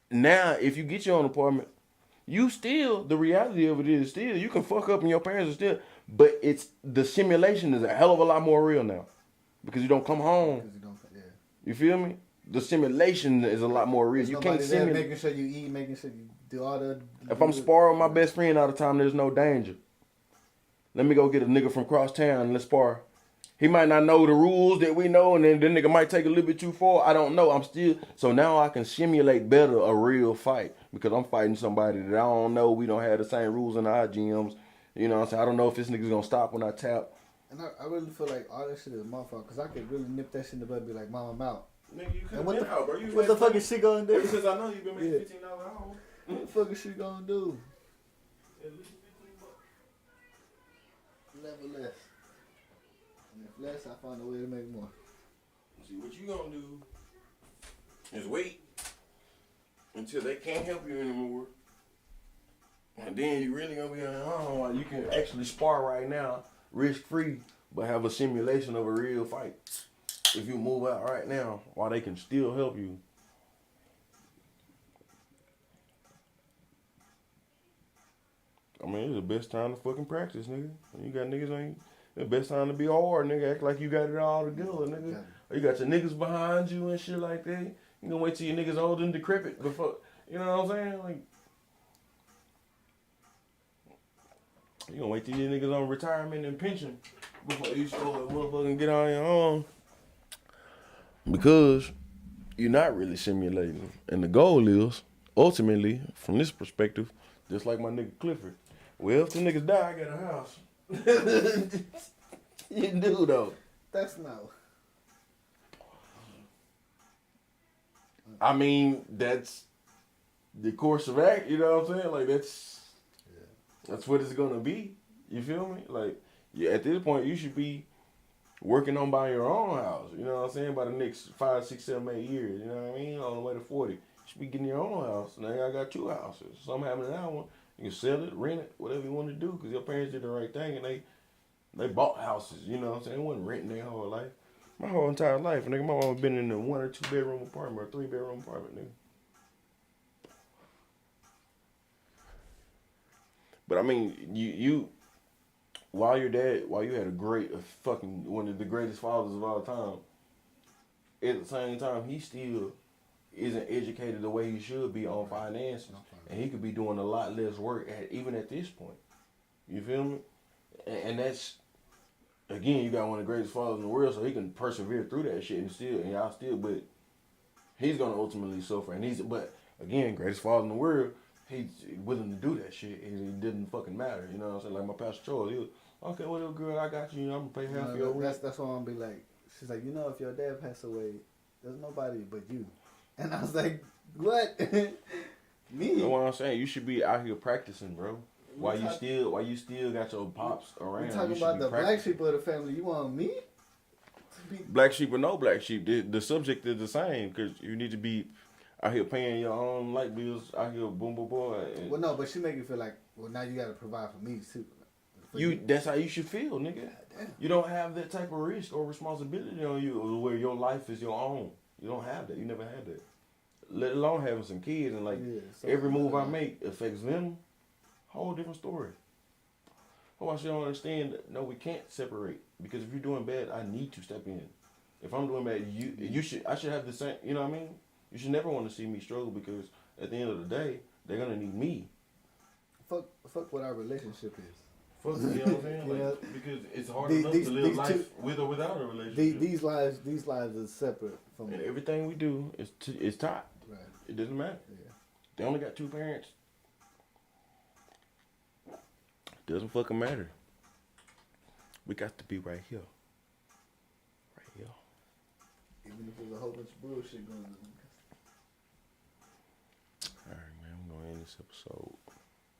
Now, if you get your own apartment, the reality of it is still, you can fuck up and your parents are still, but it's the simulation is a hell of a lot more real now. Because you don't come home. You feel me? The simulation is a lot more real. You can't simulate. Making sure you eat, making sure you do all the. If I'm sparring with my best friend all the time, there's no danger. Let me go get a nigga from cross town and let's spar. He might not know the rules that we know, and then the nigga might take a little bit too far. I don't know. So now I can simulate better a real fight because I'm fighting somebody that I don't know. We don't have the same rules in our gyms. You know what I'm saying? I don't know if this nigga's gonna stop when I tap. And I really feel like all that shit is my fault because I could really nip that shit in the bud and be like, Mom, I'm out. Nigga, you could And have been out, bro. You what the fuck is she gonna do? Ever since I know you've been making Yeah. $15 an hour. What the fuck is she gonna do? At least 15 bucks. Never less. And if less, I find a way to make more. See, what you gonna do is wait until they can't help you anymore. And then you really gonna be on your own while you can actually spar right now, risk free, but have a simulation of a real fight. If you move out right now, while they can still help you. I mean, it's the best time to fucking practice, nigga. When you got niggas on you, the best time to be hard, nigga. Act like you got it all together, nigga. Or you got your niggas behind you and shit like that. You gonna wait till your niggas old and decrepit before, you know what I'm saying? Like, you gonna wait till your niggas on retirement and pension before you start motherfucking get on your own. Because you're not really simulating. And the goal is, ultimately, from this perspective, just like my nigga Clifford, well, if the niggas die, I got a house. You do, though. That's no. I mean, that's the course of act, you know what I'm saying? Like, that's what it's gonna be. You feel me? Like, yeah, at this point, you should be working on buying your own house. You know what I'm saying? By the next 5, 6, 7, 8 years. You know what I mean? On the way to 40. You should be getting your own house. Now I got 2 houses. Something happened to that one. You can sell it, rent it, whatever you want to do. Because your parents did the right thing and they bought houses. You know what I'm saying? They wasn't renting their whole life. My whole entire life, nigga. My mama been in a 1 or 2 bedroom apartment or 3 bedroom apartment, nigga. But I mean, you while you had a great, fucking one of the greatest fathers of all time, at the same time, he still isn't educated the way he should be on finances. And he could be doing a lot less work even at this point. You feel me? And that's, again, you got one of the greatest fathers in the world, so he can persevere through that shit but he's gonna ultimately suffer. But again, greatest father in the world, he's willing to do that shit. It didn't fucking matter, you know what I'm saying? Like my Pastor Charles, he was, okay, well, girl, I got you. I'm gonna pay half your rent. That's why I'm gonna be like, she's like, you know, if your dad passed away, there's nobody but you. And I was like, what? Me? You know what I'm saying? You should be out here practicing, bro. While you still got your pops around. We talking about the black sheep of the family. You want me? Black sheep or no black sheep, the subject is the same because you need to be out here paying your own light bills, out here boom boom boom. Well, no, but she make you feel like, well, now you got to provide for me too. That's how you should feel, nigga. You don't have that type of risk or responsibility on you where your life is your own. You don't have that. You never had that. Let alone having some kids and every move I make affects them. Whole different story. Oh, I should understand. No, we can't separate because if you're doing bad, I need to step in. If I'm doing bad, I should have the same. You know what I mean? You should never want to see me struggle because at the end of the day, they're gonna need me. Fuck what our relationship is. Fuck, you know what I'm saying? Like, because it's hard enough to live life with or without a relationship. These lives are separate from. And everything we do is tied. Right. It doesn't matter. Yeah. They only got 2 parents. Doesn't fucking matter. We got to be right here. Right here. Even if there's a whole bunch of bullshit going on. Alright, man. I'm going to end this episode.